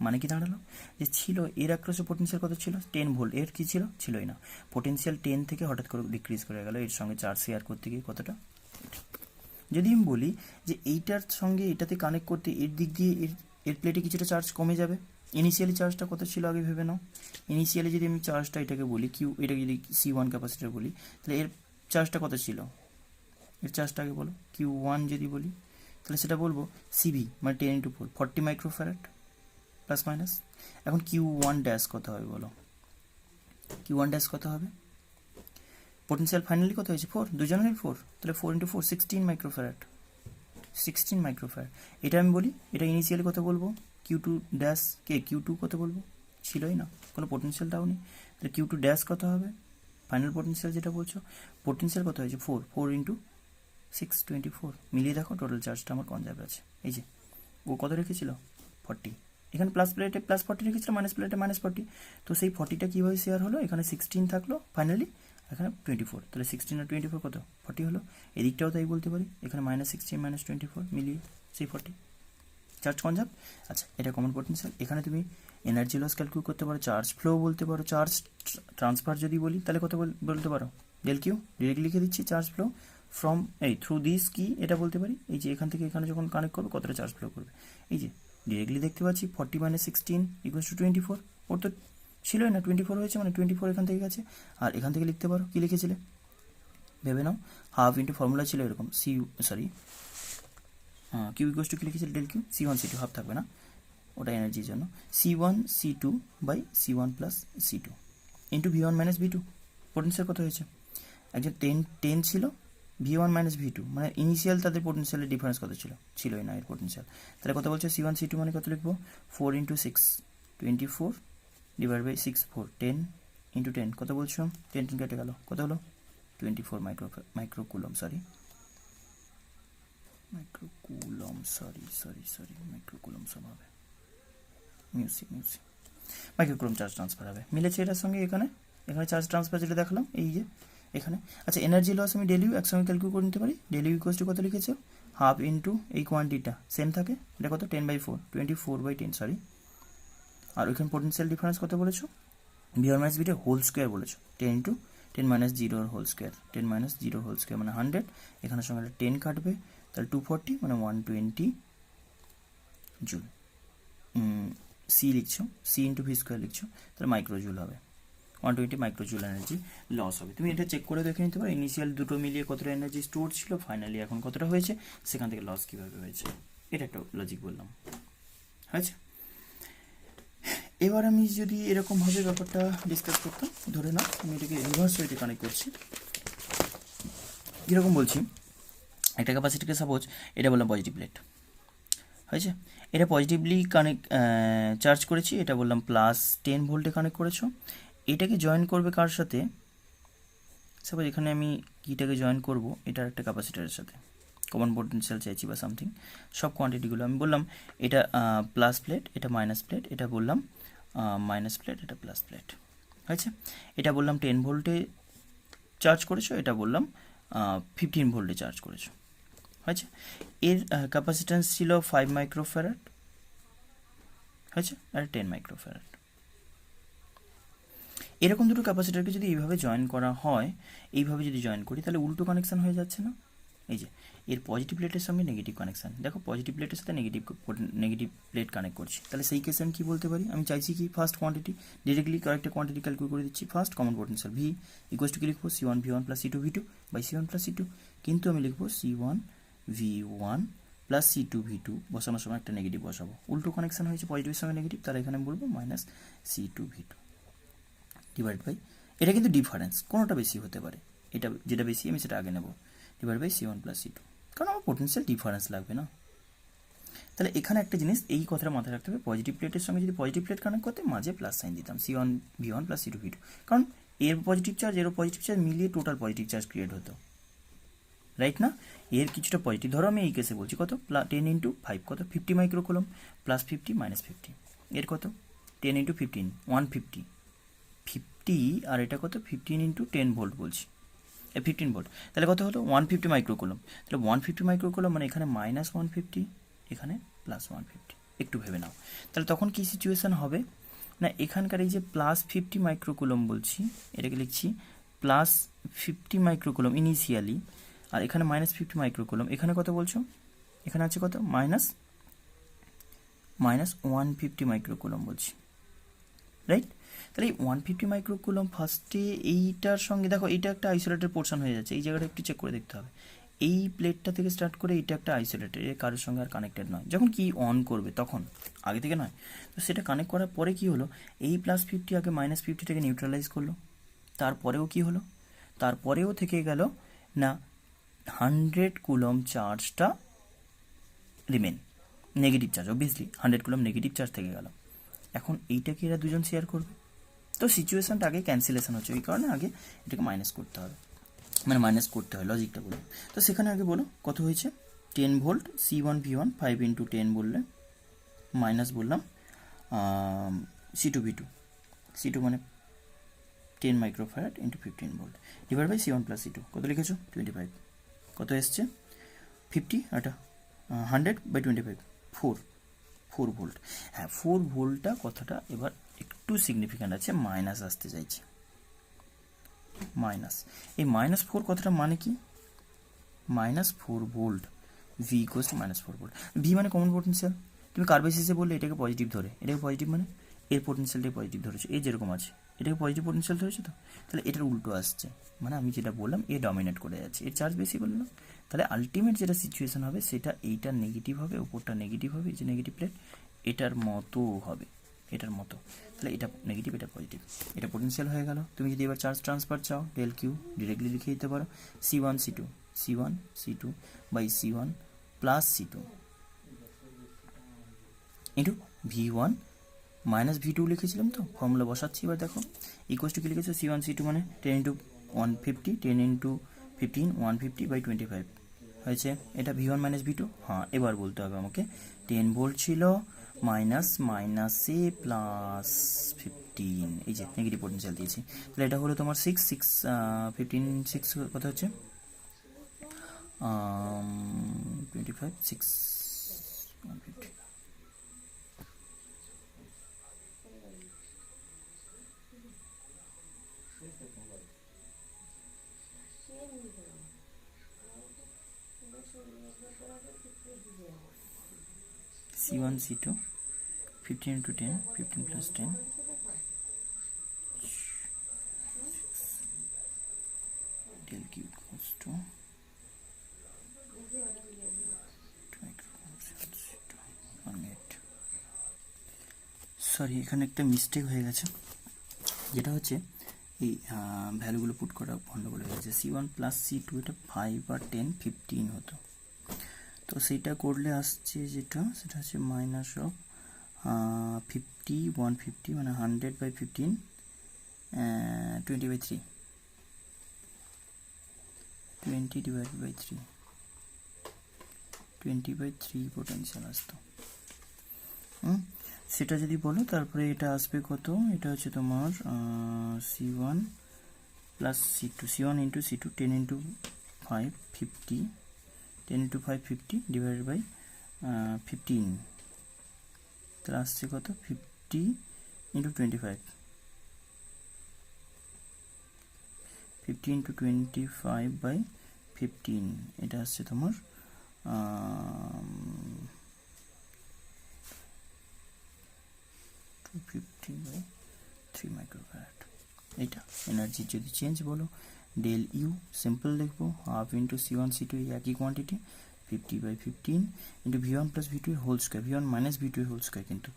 মানে কি দাঁড়ালো, যে ছিল এর অ্যাক্রসে পোটেনশিয়াল কত ছিল 10 ভোল্ট, এর কি ছিল, ছিলই না, পোটেনশিয়াল 10 থেকে হঠাৎ করে ডিক্রিজ করে গেল এর সঙ্গে চার্জ শেয়ার করতে গিয়ে কতটা। যদি আমি বলি যে এইটার সঙ্গে এটাতে কানেক্ট করতে এর দিক দিয়ে এর প্লেটে কিছুটা চার্জ কমে যাবে, ইনিশিয়ালি চার্জটা কত ছিল আগে ভেবে নাও। ইনিশিয়ালি যদি আমি চার্জটা এটাকে বলি কিউ, এটাকে যদি C1 ক্যাপাসিটার বলি, তাহলে এর চার্জটা কত ছিল, এর চার্জটা আগে বলো, Q1 যদি বলি তাহলে সেটা বলবো CV মানে 10 × 4 40 মাইক্রোফ্যারাড প্লাস মাইনাস। এখন Q1 ড্যাশ কত হবে বলো, Q1 ড্যাশ কত হবে, পোটেনশিয়াল ফাইনালি কত হয়েছে 4, দুজনেরই 4, তাহলে 4 × 4 16 মাইক্রোফ্যারাড, 16 মাইক্রোফ্যারাড। এটা আমি বলি, এটা ইনিশিয়ালি কত বলবো, Q2 ড্যাশ কে Q2 কত বলবো, ছিলই না, কোনো পোটেনশিয়ালটাও নেই, তাহলে Q2 ড্যাশ কত হবে, ফাইনাল পোটেনশিয়াল যেটা বলছো, পোটেনশিয়াল কত হয়েছে 4, 4 × 6 24, মিলিয়ে দেখো টোটাল চার্জটা আমার কনজার্ভ আছে, এই যে ও কত রেখেছিল 40, এখানে প্লাস প্লেটে প্লাস 40 রেখেছিল, মাইনাস প্লেটে -40, তো সেই 40টা কীভাবে শেয়ার হলো, এখানে 16 থাকলো ফাইনালি, এখানে 24, তাহলে 16 আর 24 কত 40 হলো, এদিকটাও তাই বলতে পারি, এখানে -16 -24 মিলিয়ে সেই 40 চার্জ কনজার্ভ। আচ্ছা এটা কমন পোটেনশিয়াল। এখানে তুমি এনার্জি লস ক্যালকুলেট করতে পারো, চার্জ ফ্লো বলতে পারো, চার্জ ট্রান্সফার যদি বলি তাহলে কত বলতে পারো, ∆Q, ডিরেক্ট লিখে দিচ্ছি, charge flow from through this কি এটা বলতে পারি, এই যে এখান থেকে এখানে যখন কানেক্ট করবে কতটা চার্জ ফ্লো করবে, এই যে ডিরেক্টলি দেখতে পাচ্ছি 40 - 16 = 24, ওর তো ছিলই না 24 হয়েছে, মানে 24 এখান থেকে গেছে, আর এখান থেকে লিখতে পারো কি লিখেছিলে ভেবে নাও, হাফ ইন্টু ফর্মুলা ছিল এরকম Q = কি লিখেছিল ∆Q, C1 C2 হাফ থাকবে না, ওটা এনার্জির জন্য, C1 C2/C1 + C2 into V1 - V2, potential কত হয়েছে, একজন 10 ছিল, V1 - V2 মানে ইনিশিয়াল তাদের পোটেনশিয়ালের ডিফারেন্স কত ছিল, ছিলই না এর পোটেনশিয়াল, তাহলে কত বলছে C1 C2 মানে কত লিখবো 4 × 6 24 ডিভাইড বাই 6 4 10 × 10 কত বলছো, 10 কেটে গেল কত হলো 24 মাইক্রোকুলম, মাইক্রোকুলম সব হবে, মাইক্রোকুলম চার্জ ট্রান্সফার হবে, মিলেছে এটার সঙ্গে, এখানে চার্জ ট্রান্সফার যেটা দেখালাম এই যে এখানে। আচ্ছা এনার্জি লস আমি ∆U একসঙ্গে ক্যালকুলেট করে নিতে পারি, ∆U = কত লিখেছো, হাফ ইন্টু এই কোয়ান্টিটিটা সেম থাকে, এটা কত 10/4 24/10 আর ওইখানে পোটেনশিয়াল ডিফারেন্স কত বলেছো, V1 - V2 হোল স্কোয়ার বলেছো, 10 × 10 - 0 হোল স্কোয়ার, 10 - 0 হোল স্কোয়ার মানে 100, এখানে সঙ্গে 10 কাটবে, তাহলে 240 মানে 120 জুল, সি লিখছো, C × V² লিখছো, তাহলে মাইক্রোজুল হবে, 120 মাইক্রোজুল এনার্জি লস হবে। তুমি এটা চেক করে দেখে নিতে পারো ইনিশিয়াল দুটো মিলিয়ে কতটা এনার্জি স্টোর ছিল, ফাইনালি এখন কতটা হয়েছে, সেখান থেকে লস কীভাবে হয়েছে, এটা একটা লজিক বললাম, হয়েছে। এবার আমি যদি এরকমভাবে ব্যাপারটা ডিসকাস করতাম, ধরে নাও আমি এটাকে রিভার্স ওয়েতে কানেক্ট করছি, কীরকম বলছি, একটা ক্যাপাসিটিকে সাপোজ এটা বললাম পজিটিভ প্লেট, হয়েছে, এটা পজিটিভলি কানেক্ট চার্জ করেছি, এটা বললাম +10 ভোল্টে কানেক্ট করেছো, এটাকে জয়েন করবে কার সাথে, সাপোজ এখানে আমি কিটাকে জয়েন করব এটার একটা ক্যাপাসিটারের সাথে, কমন পোটেনশিয়াল চাইছি বা সামথিং, সব কোয়ান্টিটিগুলো আমি বললাম, এটা প্লাস প্লেট, এটা মাইনাস প্লেট, এটা বললাম মাইনাস প্লেট, এটা প্লাস প্লেট, হয়েছে, এটা বললাম 10 ভোল্টে চার্জ করেছো, এটা বললাম 15 ভোল্টে চার্জ করেছো, হয়েছে, এর ক্যাপাসিট্যান্স ছিল 5 মাইক্রোফ্যারাড, হয়েছে, আর 10 মাইক্রোফ্যারাড। এরকম দুটো ক্যাপাসিটারকে যদি এইভাবে জয়েন করা হয়, এইভাবে যদি জয়েন করি তাহলে উল্টো কানেকশান হয়ে যাচ্ছে না, এই যে এর পজিটিভ প্লেটের সঙ্গে নেগেটিভ কানেকশান, দেখো পজিটিভ প্লেটের সাথে নেগেটিভ প্লেট কানেক্ট করছি, তাহলে সেই কেসে আমি কী বলতে পারি, আমি চাইছি কি ফার্স্ট কোয়ান্টিটি, ডিরেক্টলি কয়েকটা কোয়ান্টিটি ক্যালকুলেট করে দিচ্ছি, ফার্স্ট কমন পোটেনশিয়াল V = কি লিখবো, C1 V1 + C2 V2 /C1 + C2, কিন্তু আমি লিখবো C1 V1 + C2 V2, বসানোর সময় একটা নেগেটিভ বসাবো, উল্টো কানেকশান হয়েছে পজিটিভের সঙ্গে নেগেটিভ, তাহলে এখানে বলবো -C2 V2 ডিভাইড বাই এটা কিন্তু ডিফারেন্স, কোনোটা বেশি হতে পারে, এটা যেটা বেশি আমি সেটা আগে নেব, divide by C1 plus C2, কারণ আমার পোটেনশিয়াল ডিফারেন্স লাগবে না। তাহলে এখানে একটা জিনিস এই কথাটা মাথায় রাখতে হবে, পজিটিভ প্লেটের সঙ্গে যদি পজিটিভ প্লেট কানেক্ট করতে মাঝে প্লাস সাইন দিতাম, C1 V1 plus C2 V2, কারণ এর পজিটিভ চার্জ এরও পজিটিভ চার্জ মিলিয়ে টোটাল পজিটিভ চার্জ ক্রিয়েট হতো, রাইট না? এর কিছুটা পজিটিভ, ধরো আমি এই কেসে বলছি কত, 10 ইন্টু 5 কত 50 মাইক্রোকুলম, প্লাস 50 মাইনাস 50, এর কত 10 ইন্টু 15 150, 50 আর এটা কত 15 ইন্টু 10 ভোল্ট বলছি, 15 ভোল্ট, তাহলে কত হলো 150 মাইক্রোকুলম, তাহলে 150 মাইক্রোকুলম মানে এখানে মাইনাস 150, এখানে প্লাস 150, একটু ভেবে নাও। তাহলে তখন কি সিচুয়েশন হবে না, এখানকার এই যে প্লাস 50 মাইক্রোকুলম বলছি, এটাকে লিখছি প্লাস 50 মাইক্রোকুলম ইনিশিয়ালি, আর এখানে মাইনাস 50 মাইক্রোকুলম, এখানে কত বলছো, এখানে আছে কত মাইনাস 150 মাইক্রোকুলম বলছি, রাইট? তাহলে এই 150 মাইক্রোকুলম ফার্স্টে এইটার সঙ্গে দেখো, এইটা একটা আইসোলেটেড পোর্শন হয়ে যাচ্ছে, এই জায়গাটা একটু চেক করে দেখতে হবে, এই প্লেটটা থেকে স্টার্ট করে এইটা একটা আইসোলেটেড, এর কারোর সঙ্গে আর কানেক্টেড নয়, যখন কি অন করবে তখন, আগে থেকে নয়। তো সেটা কানেক্ট করার পরে কি হলো, এই প্লাস 50 আগে মাইনাস 50টাকে নিউট্রালাইজ করলো, তারপরেও কি হলো, তারপরেও থেকে গেল না 100 কুলম চার্জটা remain, negative charge, obviously 100 coulomb negative charge থেকে গেল। এখন এইটাকে এরা দুজন শেয়ার করবে, তো সিচুয়েশনটা আগে ক্যান্সেলেশন হচ্ছে, এই কারণে আগে এটাকে মাইনাস করতে হবে, মানে মাইনাস করতে হয়, লজিকটা বলো। তো সেখানে আগে বলো কত হয়েছে, 10 ভোল্ট C1 V1 5 ইন্টু 10 বললে, মাইনাস বললাম C2 V2, C2 মানে 10 microfarad into 15 volt, divide by C1 plus C2, কত লিখেছো 25, কত এসছে 50, এটা 100 বাই 25, 4 ভোল্ট। হ্যাঁ 4 ভোল্টটা কথাটা এবার একটু সিগনিফিক্যান্ট আছে, মাইনাস আসতে চাইছে, মাইনাস, এই -4 কথাটা মানে কি, -4 volt, V equals to -4 volt, V মানে কমন পোটেনশিয়াল, তুমি কার বেসিসে বললে এটাকে পজিটিভ ধরে, এটাকে পজিটিভ মানে এর পোটেনশিয়ালটাকে পজিটিভ ধরেছো, এই যেরকম আছে এটাকে পজিটিভ পোটেনশিয়াল ধরেছো, তো তাহলে এটার উল্টো আসছে, মানে আমি যেটা বললাম এ ডমিনেট করে যাচ্ছে, এর চার্জ বেশি বললাম, তাহলে আলটিমেট যেটা সিচুয়েশন হবে সেটা এইটা নেগেটিভ হবে, উপরটা নেগেটিভ হবে, এই যে নেগেটিভ প্লেট এটার মতো হবে, এটার মতো, তাহলে এটা নেগেটিভ এটা পজিটিভ, এটা পোটেনশিয়াল হয়ে গেল। তুমি যদি এবার চার্জ ট্রান্সফার চাও, ডেল কিউ ডিরেক্টলি লিখে দিতে পারো, C1 C2 by C1 plus C2 into V1 minus V2 লিখেছিলাম, তো ফর্মুলা বসাচ্ছি, এবার দেখো ইকুয়াস টু কি লিখেছো, C1 C2 মানে 10 ইন্টু 150, 10 ইন্টু 15 150 বাই 25 হয়েছে, এটা V1 মাইনাস V2, হ্যাঁ এবার বলতে হবে আমাকে 10 ভোল্ট ছিল মাইনাস মাইনাসে প্লাস 15, এই যে নেগেটিভ পোটেনশিয়াল দিয়েছি, তাহলে এটা হলো তোমার 6 15 6 কত হচ্ছে 25 6 150, C1 C2 15 into 10 15 plus 10 del Q equals to sorry এখানে একটা মিস্টেক হয়ে গেছে, যেটা হচ্ছে এই ভ্যালুগুলো পুট করা গন্ডগোল হয়ে গেছে, C1 প্লাস C2 এটা 5 আর 10 15 হতো, তো সেইটা করলে আসছে যেটা সেটা হচ্ছে মাইনাস অফ 50 150 মানে 100 by 15 20 by 3 20 divide by 3 20 by 3 potential আসতো, সেটা যদি বলো তারপরে এটা আসবে কত, এটা হচ্ছে তোমার C1 plus C2 C1 into C2 10 into 5 50 10 into 5 50 divided by 15, তাহলে আসছে কত 50 ইন্টু 25 50 ইন্টু 25 বাই 15, এটা আসছে তোমার 250 বাই 3 মাইক্রোফ্যারাড, এটা এনার্জি যদি চেঞ্জ বলো ডেল ইউ সিম্পল লিখবো, হাফ ইন্টু C1 C2 একই quantity 50 by 15 into V1 plus V2 এর whole square, V1 minus V2 এর হোল স্কোয়ার, কিন্তু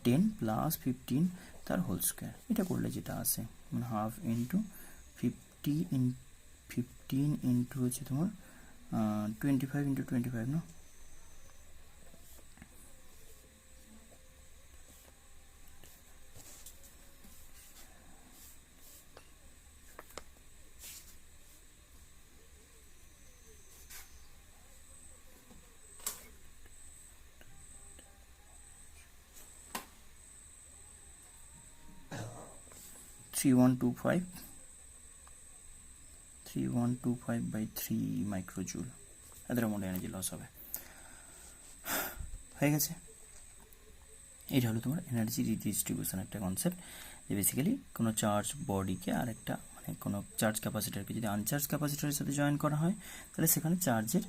10 প্লাস 15 তার হোল স্কোয়ার। এটা করলে যেটা আসে মানে 1/2 ইন্টু 15 ইন্টু হচ্ছে তোমার 25 ইন্টু 25 না, (3125) 3125/3 মাইক্রোজুল এদের মধ্যে এনার্জি লস হবে। হয়ে গেছে। এটা হলো তোমার এনার্জি রিডিস্ট্রিবিউশন একটা কনসেপ্ট, যে বেসিক্যালি কোনো চার্জ বডিকে আরেকটা মানে কোনো চার্জ ক্যাপাসিটারকে যদি আনচার্জ ক্যাপাসিটারের সাথে জয়েন করা হয় তাহলে সেখানে চার্জের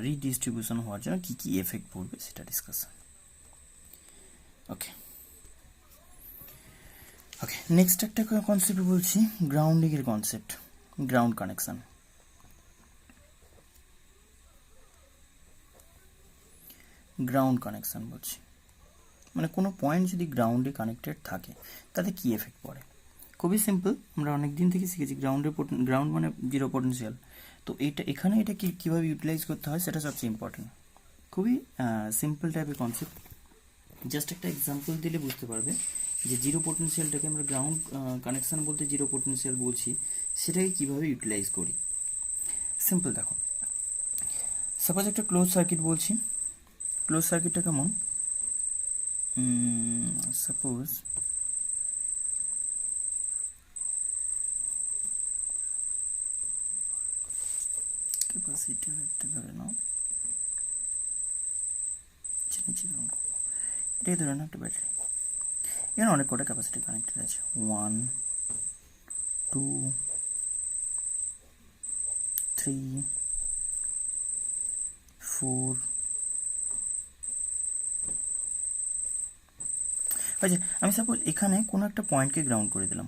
রিডিস্ট্রিবিউশন হওয়ার জন্য কী কী এফেক্ট পড়বে সেটা ডিসকাশন। ওকে ওকে, নেক্সট একটা কনসেপ্ট বলছি গ্রাউন্ডিংয়ের concept, ground connection. Ground connection বলছি মানে কোনো পয়েন্ট যদি গ্রাউন্ডে কানেক্টেড থাকে তাতে কী এফেক্ট পড়ে। খুবই সিম্পল, আমরা অনেক দিন থেকে শিখেছি গ্রাউন্ড মানে জিরো পোটেনশিয়াল। তো এখানে এটা কীভাবে ইউটিলাইজ করতে হয় সেটা সবচেয়ে ইম্পর্টেন্ট। খুবই সিম্পল টাইপের কনসেপ্ট, জাস্ট একটা এক্সাম্পল দিলে বুঝতে পারবে যে জিরো পোটেনশিয়ালটাকে আমরা গ্রাউন্ড কানেকশান বলতে জিরো পোটেনশিয়াল বলছি, সেটাকে কীভাবে ইউটিলাইজ করি। সিম্পল দেখো, সাপোজ একটা ক্লোজ সার্কিট বলছি। ক্লোজ সার্কিটটা কেমন, সাপোজ ক্যাপাসিটার একটা ধরে নাও, এটাই ধরে নাও একটা ব্যাটারি। এখানে অনেক কটা ক্যাপাসিটি কানেক্টেড আছে, 1 2 3 4। আচ্ছা, আমি সাপোজ এখানে কোনো একটা পয়েন্টকে গ্রাউন্ড করে দিলাম,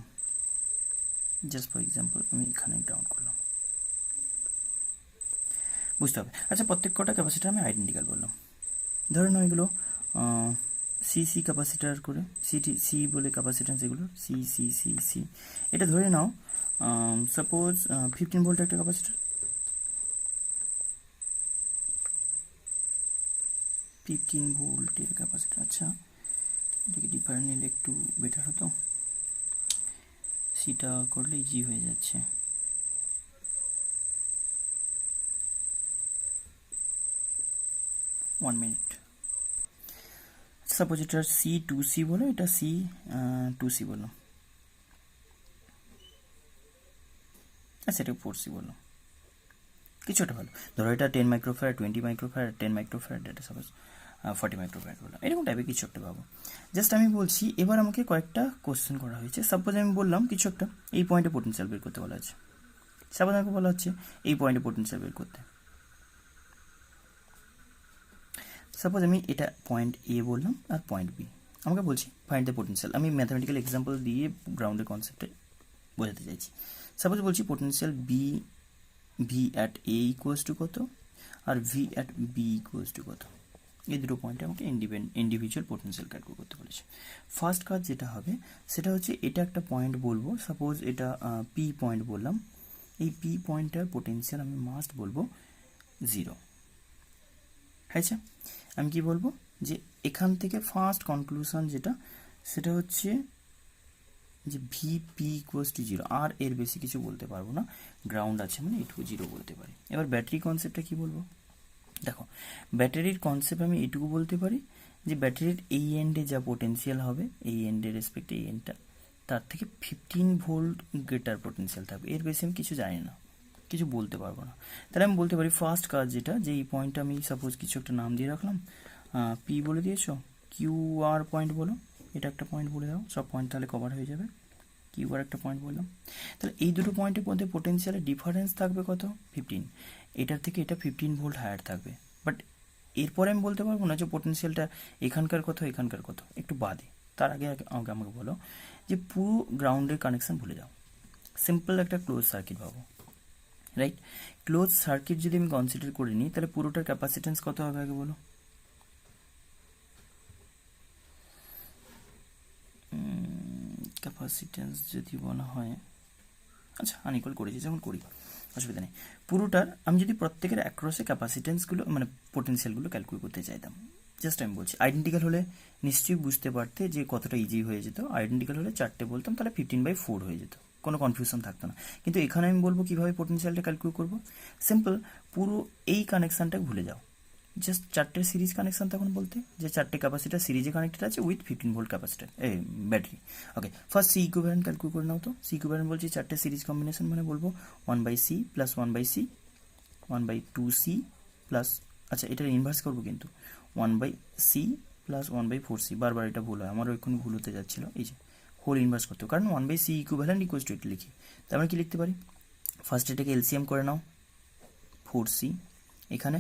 জাস্ট ফর এক্সাম্পল আমি এখানে গ্রাউন্ড করলাম, বুঝতে হবে। আচ্ছা, প্রত্যেক কটা ক্যাপাসিটার আমি আইডেন্টিক্যাল বললাম, ধরে নাও এগুলো সি ক্যাপাসিটার করে, সি বলে ক্যাপাসিট্যান্স এগুলো সি। এটা ধরে নাও সাপোজ 15 ভোল্ট একটা ক্যাপাসিটার, 15 ভোল্টের ক্যাপাসিটার। আচ্ছা, এটাকে ডিফারেন্ট নিলে একটু বেটার হতো, সিটা করলে ইজি হয়ে যাচ্ছে। One minute. সাপোজ এটা C2C বলো, এটা C2C বলো, আচ্ছা এটা 4C বলো, কিছু একটা ভালো ধরো, এটা 10 মাইক্রোফ্যারাড, 20 মাইক্রোফ্যারাড, 10 মাইক্রোফ্যারাড, এটা সাপোজ 40 মাইক্রোফ্যারাড বললাম, এরকম টাইপের কিছু একটা ভাবো। জাস্ট আমি বলছি, এবার আমাকে কয়েকটা কোশ্চেন করা হয়েছে। সাপোজ আমি বললাম কিছু একটা এই পয়েন্টে পোটেনশিয়াল বের করতে বলা আছে। সাপোজ আমাকে বলা হচ্ছে এই পয়েন্টে পোটেনশিয়াল বের করতে। সাপোজ আমি এটা পয়েন্ট এ বললাম আর পয়েন্ট বি, আমাকে বলছি ফাইন্ড দ্য পোটেনশিয়াল। আমি ম্যাথমেটিক্যাল এক্সাম্পল দিয়ে গ্রাউন্ডের কনসেপ্টে বোঝাতে চাইছি। সাপোজ বলছি potential V at A equals to কত আর V at B equals to কত, এই দুটো পয়েন্টে আমাকে ইন্ডিভিজুয়াল পোটেনশিয়াল ক্যালকুলেট করতে বলেছে। ফার্স্ট কাজ যেটা হবে সেটা হচ্ছে এটা একটা পয়েন্ট বলবো, সাপোজ এটা পি পয়েন্ট বললাম, এই পি পয়েন্টটার পোটেনশিয়াল আমি মাস্ট বলবো 0। হয়েছে, আমি কি বলবো যে এখান থেকে ফার্স্ট কনক্লুশন যেটা সেটা হচ্ছে যে ভিপি ইকুয়ালস টু 0, আর এর বেশি কিছু বলতে পারবো না, গ্রাউন্ড আছে মানে এটুকু 0 বলতে পারি। এবার ব্যাটারি কনসেপ্টটা কি বলবো, দেখো ব্যাটারির কনসেপ্ট আমি এটুকু বলতে পারি যে ব্যাটারির এই এন্ডে যা পোটেনশিয়াল হবে, এই এন্ডের রেসপেক্টে এই এন্ডটা তার থেকে 15 ভোল্ট গ্রেটার পোটেনশিয়াল থাকবে, এর বেশি আমি কিছু জানি না, কিছু বলতে পারবো না। তাহলে আমি বলতে পারি ফার্স্ট কাজ যেটা, যে এই পয়েন্টটা আমি সাপোজ কিছু একটা নাম দিয়ে রাখলাম, পি বলে দিয়েছো, কিউ আর পয়েন্ট বলো, এটা একটা পয়েন্ট বলে দাও, সব পয়েন্ট তাহলে কভার হয়ে যাবে। কিউ আর একটা পয়েন্ট বললাম, তাহলে এই দুটো পয়েন্টের মধ্যে পোটেনশিয়ালের ডিফারেন্স থাকবে কত, 15। এটার থেকে এটা 15 ভোল্ট হায়ার থাকবে, বাট এরপরে আমি বলতে পারবো না যে পোটেনশিয়ালটা এখানকার কত এখানকার কত, একটু বাদে। তার আগে আমাকে বলো যে পুরো গ্রাউন্ডের কানেকশন ভুলে যাও, সিম্পল একটা ক্লোজ সার্কিট ভাবো, রাইট? ক্লোজ সার্কিট যদি আমি কনসিডার করে নিই তাহলে পুরোটার ক্যাপাসিটেন্স কত হবে আগে বলো, ক্যাপাসিটেন্স যদি বলা হয়, আচ্ছা আনইকুয়াল করেছি যেমন করি, অসুবিধা নেই। পুরোটার আমি যদি প্রত্যেকের অ্যাক্রসে ক্যাপাসিটেন্সগুলো মানে পোটেনশিয়ালগুলো ক্যালকুলেট করতে চাইতাম, জাস্ট আমি বলছি আইডেন্টিক্যাল হলে নিশ্চয়ই বুঝতে পারতে যে কতটা ইজি হয়ে যেত। আইডেন্টিক্যাল হলে 4টে বলতাম, তাহলে 15/4 হয়ে যেত, কোনো কনফিউশন থাকতো না। কিন্তু এখানে আমি বলবো কিভাবে পোটেনশিয়ালটা ক্যালকুলেট করবো। সিম্পল, পুরো এই কানেকশানটা ভুলে যাও, জাস্ট 4টে সিরিজ কানেকশন তখন বলতে যে 4টে ক্যাপাসিটার সিরিজে কানেক্টেড আছে with 15 volt capacitor battery. Okay, first C equivalent calculate করে নাও তো। সি ইকুইভ্যালেন্ট বলছি 4টে সিরিজ কম্বিনেশন, মানে বলবো 1/c plus 1/c 1/2c plus, আচ্ছা এটার ইনভার্স করবো কিন্তু 1/c প্লাস 1/4c, বারবার এটা ভুল হয়, আমারও এক্ষুনি ভুল হতে যাচ্ছিল, এই যে হোল ইনভার্স করতে হবে, কারণ 1/c ইকুইভ্যালেন্ট ইকুয়ালস টু এটা লিখি। তার মানে কি লিখতে পারি, ফার্স্ট এটাকে এলসিএম করে নাও, 4c, এখানে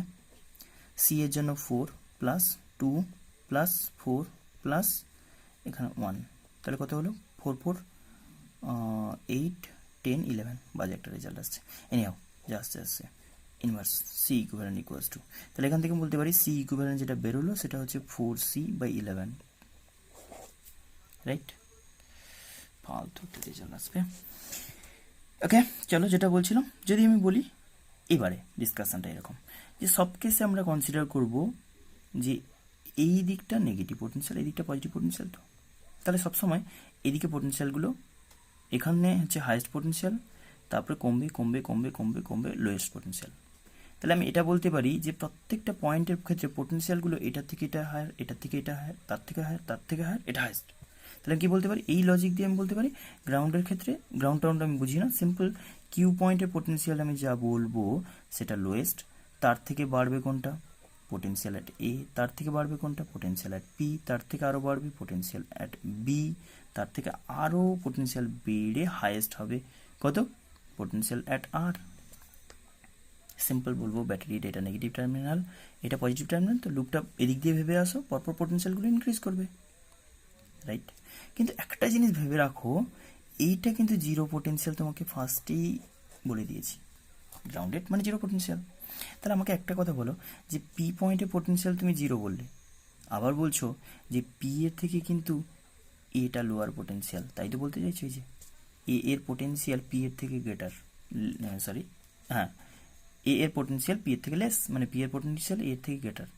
সি এর জন্য 4 প্লাস 2 প্লাস 4 প্লাস এখানে 1, তাহলে কত হলো 4 4 8 10 11, বাজে একটা রেজাল্ট আসছে। এনিহাও যা আসছে inverse C equivalent equals to, তাহলে এখান থেকে বলতে পারি সি ইকুইভ্যালেন্ট যেটা বেরোলো সেটা হচ্ছে 4c/11, রাইট? ফালতু একটা রেজাল্ট আসবে। ওকে চলো, যেটা বলছিলাম, যদি আমি বলি এবারে ডিসকাশনটা এরকম যে সব কেসে আমরা কনসিডার করব যে এই দিকটা নেগেটিভ পোটেনশিয়াল, এই দিকটা পজিটিভ পোটেনশিয়াল, তো তাহলে সবসময় এদিকে পোটেনশিয়ালগুলো এখানে হচ্ছে হাইয়েস্ট পোটেনশিয়াল, তারপরে কমবে কমবে কমবে কমবে কমবে লোয়েস্ট পোটেনশিয়াল। তাহলে আমি এটা বলতে পারি যে প্রত্যেকটা পয়েন্টের ক্ষেত্রে পোটেনশিয়ালগুলো এটার থেকে এটা হায়ার, এটার থেকে এটা হায়ার, তার থেকে হায়ার, তার থেকে হায়ার, এটা হাইয়েস্ট। তাহলে কি বলতে পারি, এই লজিক দিয়ে আমি বলতে পারি গ্রাউন্ডের ক্ষেত্রে, গ্রাউন্ড টাউন্ড আমি বুঝি না, সিম্পল কিউ পয়েন্টের পোটেনশিয়াল আমি যা বলবো সেটা লোয়েস্ট, তার থেকে বাড়বে কোনটা পোটেনশিয়াল অ্যাট এ, তার থেকে বাড়বে কোনটা পোটেনশিয়াল অ্যাট পি, তার থেকে আরও বাড়বে পোটেনশিয়াল অ্যাট বি, তার থেকে আরও পোটেনশিয়াল বেড়ে হাইয়েস্ট হবে কত পোটেনশিয়াল অ্যাট আর। সিম্পল বলবো ব্যাটারির এটা নেগেটিভ টার্মিনাল, এটা পজিটিভ টার্মিনাল, তো লুপটা এদিক দিয়ে ভেবে আসো, পরপর পোটেনশিয়ালগুলো ইনক্রিজ করবে, রাইট? কিন্তু একটা জিনিস ভেবে রাখো, এইটা কিন্তু জিরো পোটেনশিয়াল, তোমাকে ফার্স্টেই বলে দিয়েছি, গ্রাউন্ডেড মানে জিরো পোটেনশিয়াল। তাহলে আমাকে একটা কথা বলো যে পি পয়েন্টের পোটেনশিয়াল তুমি জিরো বললে, আবার বলছো যে পি এর থেকে কিন্তু এটা লোয়ার পোটেনশিয়াল, তাই তো বলতে চাইছো যে এ এর পোটেনশিয়াল পি এর থেকে গ্রেটার, সরি হ্যাঁ, এ এর পোটেনশিয়াল পি এর থেকে লেস, মানে পি এর পোটেনশিয়াল এর থেকে গ্রেটার।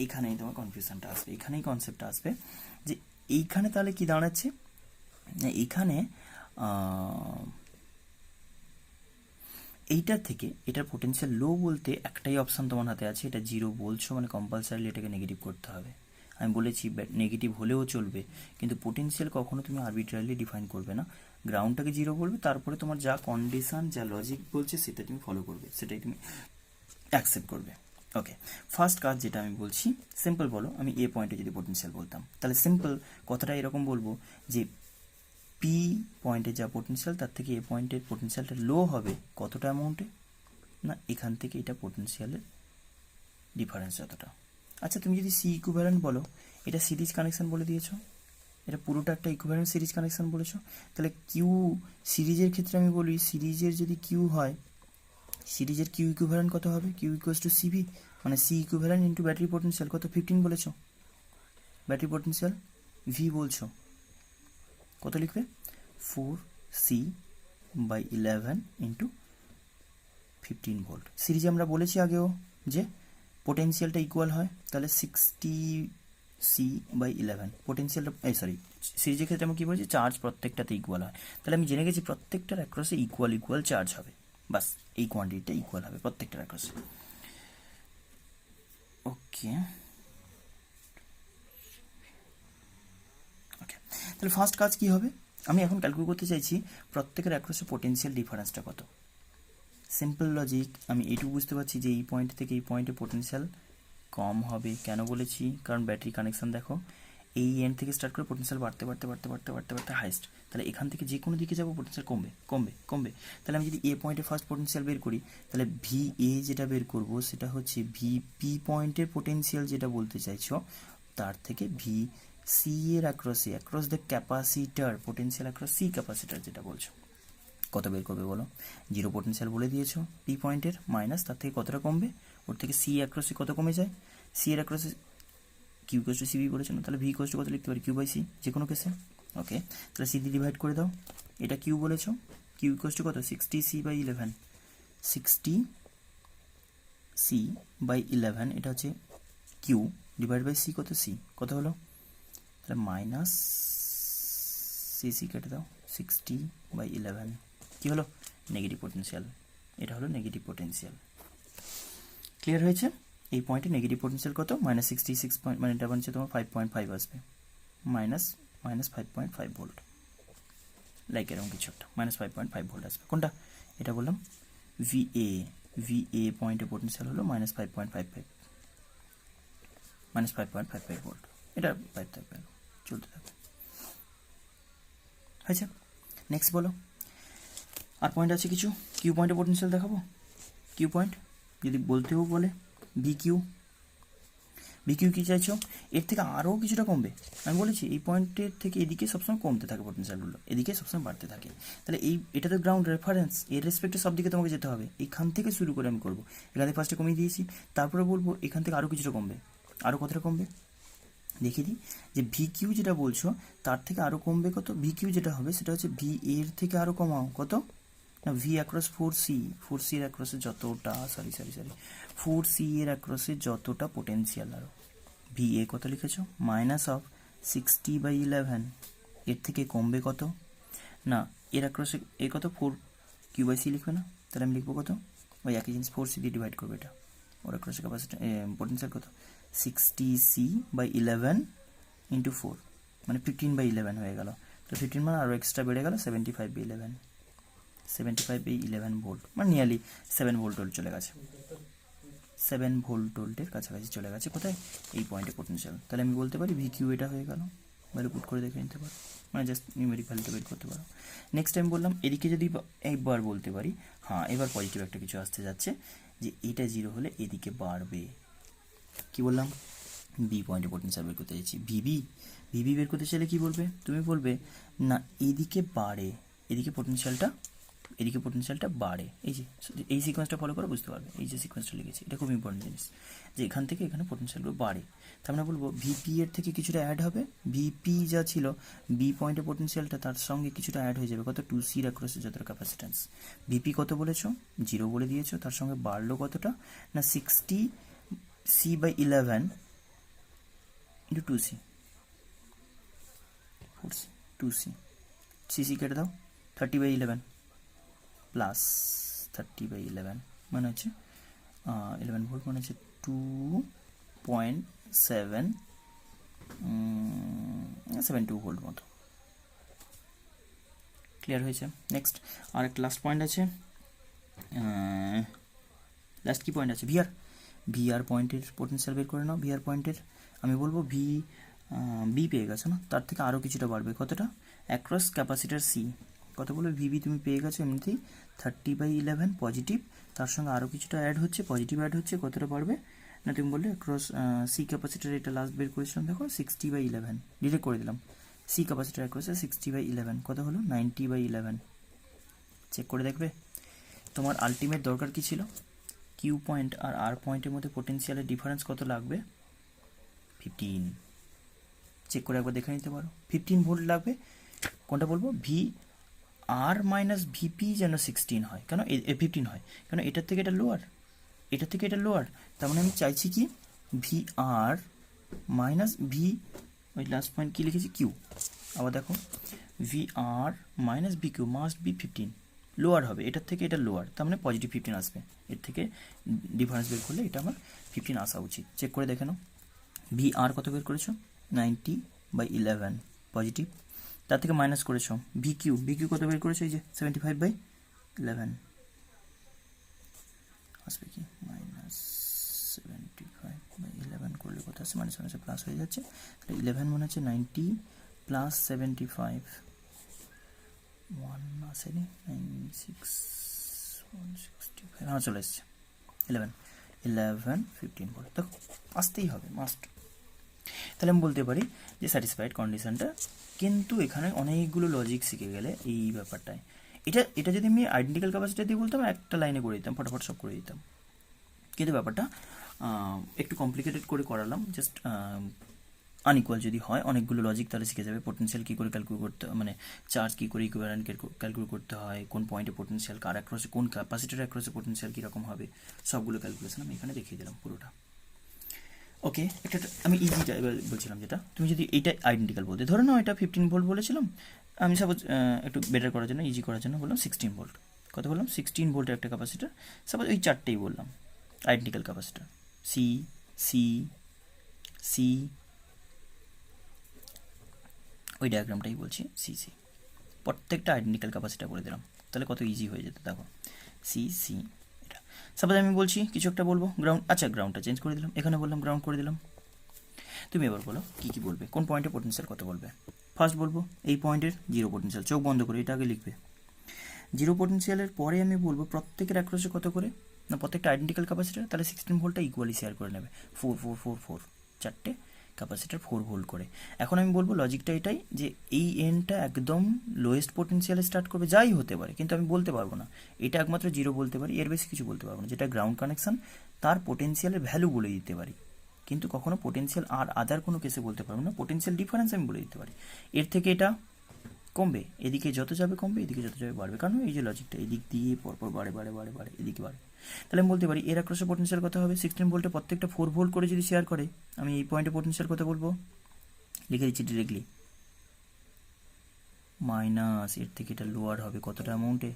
এখানেই তোমার কনফিউশনটা আসবে, এখানেই কনসেপ্টটা আসবে যে এইখানে তাহলে কি দাঁড়াচ্ছে, এইখানে এইটার থেকে এটার পোটেনশিয়াল লো বলতে একটাই অপশান তোমার হাতে আছে, এটা জিরো বলছো মানে কম্পালসারিলি এটাকে নেগেটিভ করতে হবে। আমি বলেছি নেগেটিভ হলেও চলবে, কিন্তু পোটেনশিয়াল কখনো তুমি আরবিট্রারিলি ডিফাইন করবে না, গ্রাউন্ডটাকে জিরো বলবে, তারপরে তোমার যা কন্ডিশন যা লজিক বলছে সেটা তুমি ফলো করবে, সেটাই তুমি অ্যাকসেপ্ট করবে। ওকে, ফার্স্ট কাজ যেটা আমি বলছি, সিম্পল বলো আমি এ পয়েন্টে যদি পোটেনশিয়াল বলতাম, তাহলে সিম্পল কথাটা এরকম বলবো যে পি পয়েন্টে যা পোটেনশিয়াল তার থেকে এ পয়েন্টের পোটেনশিয়ালটা লো হবে কতটা অ্যামাউন্টে, না এখান থেকে এটা পোটেনশিয়ালের ডিফারেন্স যতটা। আচ্ছা তুমি যদি সি ইকুইভ্যালেন্ট বলো, এটা সিরিজ কানেকশন বলে দিয়েছো, এটা পুরোটা একটা ইকুইভ্যালেন্ট সিরিজ কানেকশন বলেছো, তাহলে কিউ সিরিজের ক্ষেত্রে আমি বলি সিরিজের যদি কিউ হয়, সিরিজের কিউ ইকুইভ্যালেন্ট কত হবে, কিউ ইকুয়ালস টু সিভি, মানে C equivalent into battery potential কত 15 বলেছো, ব্যাটারি পোটেনশিয়াল ভি বলছো, কত লিখবে 4c/11 ইন্টু 15 ভোল্ট। সিরিজে আমরা বলেছি আগেও যে পোটেনশিয়ালটা ইকুয়াল হয়, তাহলে 60c/11 পোটেনশিয়ালটা, সরি সিরিজের ক্ষেত্রে আমি কী বলছি চার্জ প্রত্যেকটাতে ইকুয়াল হয়, তাহলে আমি জেনে গেছি প্রত্যেকটার অ্যাক্রসে ইকুয়াল ইকুয়াল চার্জ হবে, বাস এই কোয়ান্টিটিটা ইকুয়াল হবে প্রত্যেকটার অ্যাক্রসে। ওকে ওকে, তাহলে ফার্স্ট কাজ কি হবে, আমি এখন ক্যালকুলেট করতে চাইছি প্রত্যেকের অ্যাক্রসে পোটেনশিয়াল ডিফারেন্সটা কত। সিম্পল লজিক, আমি এইটুকু বুঝতে পারছি যে এই পয়েন্ট থেকে এই পয়েন্টে পোটেনশিয়াল কম হবে, কেন বলেছি কারণ ব্যাটারি কানেকশন দেখো এই এন্ড থেকে স্টার্ট করে পোটেনশিয়াল বাড়তে বাড়তে বাড়তে বাড়তে বাড়তে বাড়তে হাইস্ট, তাহলে এখান থেকে যে কোনো দিকে যাবো পোটেনশিয়াল কমবে কমবে কমবে। তাহলে আমি যদি এ পয়েন্টে ফার্স্ট পোটেনশিয়াল বের করি, তাহলে ভি এ যেটা বের করব সেটা হচ্ছে ভি পি পয়েন্টের পোটেনশিয়াল যেটা বলতে চাইছো, তার থেকে ভি সি এর across the capacitor potential across C capacitor যেটা বলছো কত বের করবে বলো, জিরো পোটেনশিয়াল বলে দিয়েছো পি পয়েন্টের, মাইনাস তার থেকে কতটা কমবে, ওর থেকে সি অ্যাক্রসে কত কমে যায়, সি এর অ্যাক্রসে কিউ ইকুয়ালস টু সিবি বলেছো না, তাহলে ভি ইকুয়ালস টু কত লিখতে পারি কিউ বাই সি যে কোনো কেসে, ওকে, তাহলে সি দিয়ে ডিভাইড করে দাও। এটা কিউ বলেছো, কিউ ইকুয়ালস টু কত 60c/11, 60c/11 এটা হচ্ছে কিউ ডিভাইড বাই সি, কত সি কত হলো, তাহলে মাইনাস সি কেটে দাও, 60/11 কি হলো নেগেটিভ পোটেনশিয়াল। এটা হলো নেগেটিভ পোটেনশিয়াল। ক্লিয়ার হয়েছে? এই পয়েন্টে নেগেটিভ পোটেনশিয়াল কত, -66 পয়েন্ট, মানে এটা হচ্ছে তোমার 5.5 আসবে, মাইনাস 5.5 ভোল্ট, লাইক এরকম কিছু একটা -5.5 ভোল্ট আসবে। কোনটা? এটা বললাম ভিএ পয়েন্টে পোটেনশিয়াল হলো -5.55 ভোল্ট। এটা 5 থাকবে, চলতে থাকবে। হয়েছে? নেক্সট বলো, আর পয়েন্ট আছে কিছু? কিউ পয়েন্টে পোটেনশিয়াল দেখাবো। কিউ পয়েন্ট যদি বলতেও বলে ভিকিউ কি চাইছো, এর থেকে আরও কিছুটা কমবে। আমি বলেছি এই পয়েন্টের থেকে এদিকে সবসময় কমতে থাকে পোটেনশিয়ালগুলো, এদিকে সবসময় বাড়তে থাকে। তাহলে এটা তো গ্রাউন্ড রেফারেন্স, এর রেসপেক্টে সব দিকে তোমাকে যেতে হবে। এখান থেকে শুরু করে আমি করবো, এখান থেকে ফার্স্টে কমিয়ে দিয়েছি, তারপরে বলবো এখান থেকে আরও কিছুটা কমবে। আরও কতটা কমবে দেখিয়ে দিই, যে ভি কিউ যেটা বলছো তার থেকে আরও কমবে কত, ভি কিউ যেটা হবে সেটা হচ্ছে ভি এর থেকে আরও কমাও কত না, ভি অ্যাক্রস 4c এর অ্যাক্রসে যতটা সরি 4c এর অ্যাক্রসে যতটা পোটেনশিয়াল, আরও ভি এ কত লিখেছো -60/11, এর থেকে কমবে কত না, এর অ্যাক্রসে এ কত 4q/c লিখবে না, তাহলে আমি লিখবো কত, ওই একই জিনিস 4c দিয়ে ডিভাইড করবে, এটা ওর অ্যাক্রসে ক্যাপাসিটি পোটেনশিয়াল কত 60c/11 × 4, মানে 15/11 হয়ে গেল। তো 15 মানে আরও এক্সট্রা বেড়ে গেল 75/11 ভোল্ট, মানে নিয়ারলি 7 ভোল্ট চলে গেছে, 7 ভোল্টের কাছাকাছি চলে গেছে। কোথায়? এই পয়েন্টে পোটেনশিয়াল। তাহলে আমি বলতে পারি ভি কিউ এটা হয়ে গেল, ভ্যালু পুট করে দেখে নিতে পারো, মানে জাস্ট নিউমেরিক ভ্যালুটা বের করতে পারো। নেক্সট টাইম বললাম এদিকে যদি একবার বলতে পারি, হ্যাঁ এবার পজিটিভ একটা কিছু আসতে যাচ্ছে, যে এটা 0 হলে এদিকে বাড়বে। কি বললাম? বি পয়েন্টে পোটেনশিয়াল বের করতে চাইছি, ভিবি বের করতে চাইলে কি বলবে, তুমি বলবে না এদিকে বাড়ে, এদিকে পোটেনশিয়ালটা বাড়ে। এই সিকোয়েন্সটা ফলো করে বুঝতে পারবে, এই যে সিকোয়েন্সটা লিখেছি এটা খুব ইম্পর্টেন্ট জিনিস, যে এখান থেকে এখানে পোটেনশিয়ালগুলো বাড়ে। তার মানে বলবো ভিপি এর থেকে কিছুটা অ্যাড হবে, ভিপি যা ছিল বি পয়েন্টে পোটেনশিয়ালটা তার সঙ্গে কিছুটা অ্যাড হয়ে যাবে, কত 2c এর অ্যাক্রসে যতটা ক্যাপাসিট্যান্স, ভিপি কত বলেছো 0 বলে দিয়েছো, তার সঙ্গে বাড়লো কতটা না 60c/11 × 2c, 2c সিসি কেটে দাও, 30/11 প্লাস 30/11 মানে হচ্ছে 11 ভোল্ট, মানে হচ্ছে 2.72 ভোল্ট মতো। ক্লিয়ার হয়েছে? নেক্সট আর একটা লাস্ট পয়েন্ট আছে, লাস্ট কি পয়েন্ট আছে, ভিআর পয়েন্টের পোটেনশিয়াল বের করে নাও। ভিআর পয়েন্টের আমি বলবো বি পেয়ে গেছো না, তার থেকে আরও কিছুটা বাড়বে, কতটা অ্যাক্রস ক্যাপাসিটার সি, কত বলবে ভিবি তুমি পেয়ে গেছো এমনিতেই 30/11 পজিটিভ, তার সঙ্গে আরও কিছুটা অ্যাড হচ্ছে, পজিটিভ অ্যাড হচ্ছে, কতটা বাড়বে না তুমি বললে অ্যাক্রস সি ক্যাপাসিটার, এটা লাস্ট বের করেছিলাম দেখো 60/11 ডিরেক্ট করে দিলাম, সি ক্যাপাসিটার অ্যাক্রসে 60/11 কত হলো 90/11, চেক করে দেখবে। তোমার আলটিমেট দরকার কি ছিল, কিউ পয়েন্ট আর আর পয়েন্টের মধ্যে পোটেনশিয়ালের ডিফারেন্স কত লাগবে 15, চেক করে একবার দেখে নিতে পারো, 15 ভোল্ট লাগবে। কোনটা বলবো, ভি আর মাইনাস ভিপি যেন 16 হয়, কেন 15 হয়, কেন এটার থেকে এটা লোয়ার, তার মানে আমি চাইছি কি ভি আর মাইনাস ভি, ওই লাস্ট পয়েন্ট কি লিখেছি কিউ, আবার দেখো ভি আর minus V Q must be 15, lower হবে, এটার থেকে এটা লোয়ার, তার মানে পজিটিভ 15 আসবে, এর থেকে ডিফারেন্স বের করলে এটা আমার 15 আসা উচিত। চেক করে দেখে নাও, ভি আর কত বের করেছো 90/11 পজিটিভ, তার থেকে মাইনাস করেছো ভি কিউ কত বের করেছো, এই যে 75/11 আসবে কি -75/11 করলে কত আসছে, মাইনাস মাইনাসে প্লাস হয়ে যাচ্ছে, তাহলে 11 মনে হচ্ছে 90 প্লাস 75 1 আসে নি 165, হ্যাঁ চলে এসছে 15 ভোল্ট, দেখো আসতেই হবে মাস্ট। তাহলে আমি বলতে পারি যে স্যাটিসফাইড কন্ডিশনটা, কিন্তু এখানে অনেকগুলো লজিক শিখে গেলে এই ব্যাপারটায়, এটা যদি আমি আইডেন্টিক্যাল ক্যাপাসিটি দিয়ে বলতাম একটা লাইনে করে দিতাম, ফটাফট সব করে দিতাম, কিন্তু ব্যাপারটা একটু কমপ্লিকেটেড করে করালাম, জাস্ট আনইকুয়াল যদি হয় অনেকগুলো লজিক তাহলে শিখে যাবে পোটেনশিয়াল কী করে ক্যালকুলেট করতে, মানে চার্জ কী করে ইকুইভ্যালেন্ট ক্যালকুলেট করতে হয়, কোন পয়েন্টে পোটেনশিয়াল, কার অ্যাক্রসে, কোন ক্যাপাসিটার অ্যাক্রসে পোটেনশিয়াল কীরকম হবে, সবগুলো ক্যালকুলেশন আমি এখানে দেখিয়ে দিলাম পুরোটা। ওকে, একটা আমি ইজিটা এবার বলছিলাম, যেটা তুমি যদি এইটা আইডেন্টিক্যাল বলতে, ধরো না এটা 15 ভোল্ট বলেছিলাম, আমি সাপোজ একটু বেটার করার জন্য, ইজি করার জন্য বললাম 16 ভোল্ট। কত বললাম? 16 ভোল্টের একটা ক্যাপাসিটার, সাপোজ ওই চারটেই বললাম identical capacitor, C C C, ওই ডায়াগ্রামটাই বলছি, সি সি, প্রত্যেকটা আইডেন্টিক্যাল ক্যাপাসিটার করে দিলাম, তাহলে কত ইজি হয়ে যেত দেখো, সি সি। এটা সাপোজ আমি বলছি কিছু একটা বলবো গ্রাউন্ড, আচ্ছা গ্রাউন্ডটা চেঞ্জ করে দিলাম, এখানে বললাম গ্রাউন্ড করে দিলাম। তুমি এবার বলো কী কী বলবে, কোন পয়েন্টে পোটেনশিয়াল কত বলবে। ফার্স্ট বলবো এই পয়েন্টের জিরো পোটেনশিয়াল, চোখ বন্ধ করে এটা আগে লিখবে। জিরো পোটেনশিয়ালের পরে আমি বলবো প্রত্যেকের অ্যাক্রসে কত করে, না প্রত্যেকটা আইডেন্টিক্যাল ক্যাপাসিটার, তাহলে 16 ভোল্টটা ইকুয়ালি শেয়ার করে নেবে, 4 4 4 4, চারটে ক্যাপাসিটার 4 ভোল্ট করে। এখন আমি বলবো লজিকটা এটাই যে এই এনটা একদম লোয়েস্ট পোটেনশিয়ালে স্টার্ট করবে, যাই হতে পারে, কিন্তু আমি বলতে পারবো না, এটা একমাত্র জিরো বলতে পারি, এর বেশি কিছু বলতে পারবো না। যেটা গ্রাউন্ড কানেকশন তার পোটেনশিয়ালের ভ্যালু বলে দিতে পারি, কিন্তু কখনো পোটেনশিয়াল আর আদার কোনো কেসে বলতে পারবো না, পোটেনশিয়াল ডিফারেন্স আমি বলে দিতে পারি। এর থেকে এটা কমবে, এদিকে যত যাবে কমবে, এদিকে যত যাবে বাড়বে, কারণ এই যে লজিকটা এদিক দিয়ে পরপর বাড়ে বাড়ে বাড়ে বাড়ে, এদিকে বাড়ে। তাহলে আমি বলতে পারি এর অ্যাক্রসে পোটেনশিয়াল কত হবে, 16 ভোল্টে প্রত্যেকটা 4 ভোল্ট করে যদি শেয়ার করে, আমি এই পয়েন্টে পোটেনশিয়াল কত বলবো, লিখে দিচ্ছি ডিরেক্টলি, মাইনাস এর থেকে এটা লোয়ার হবে কতটা অ্যামাউন্টে,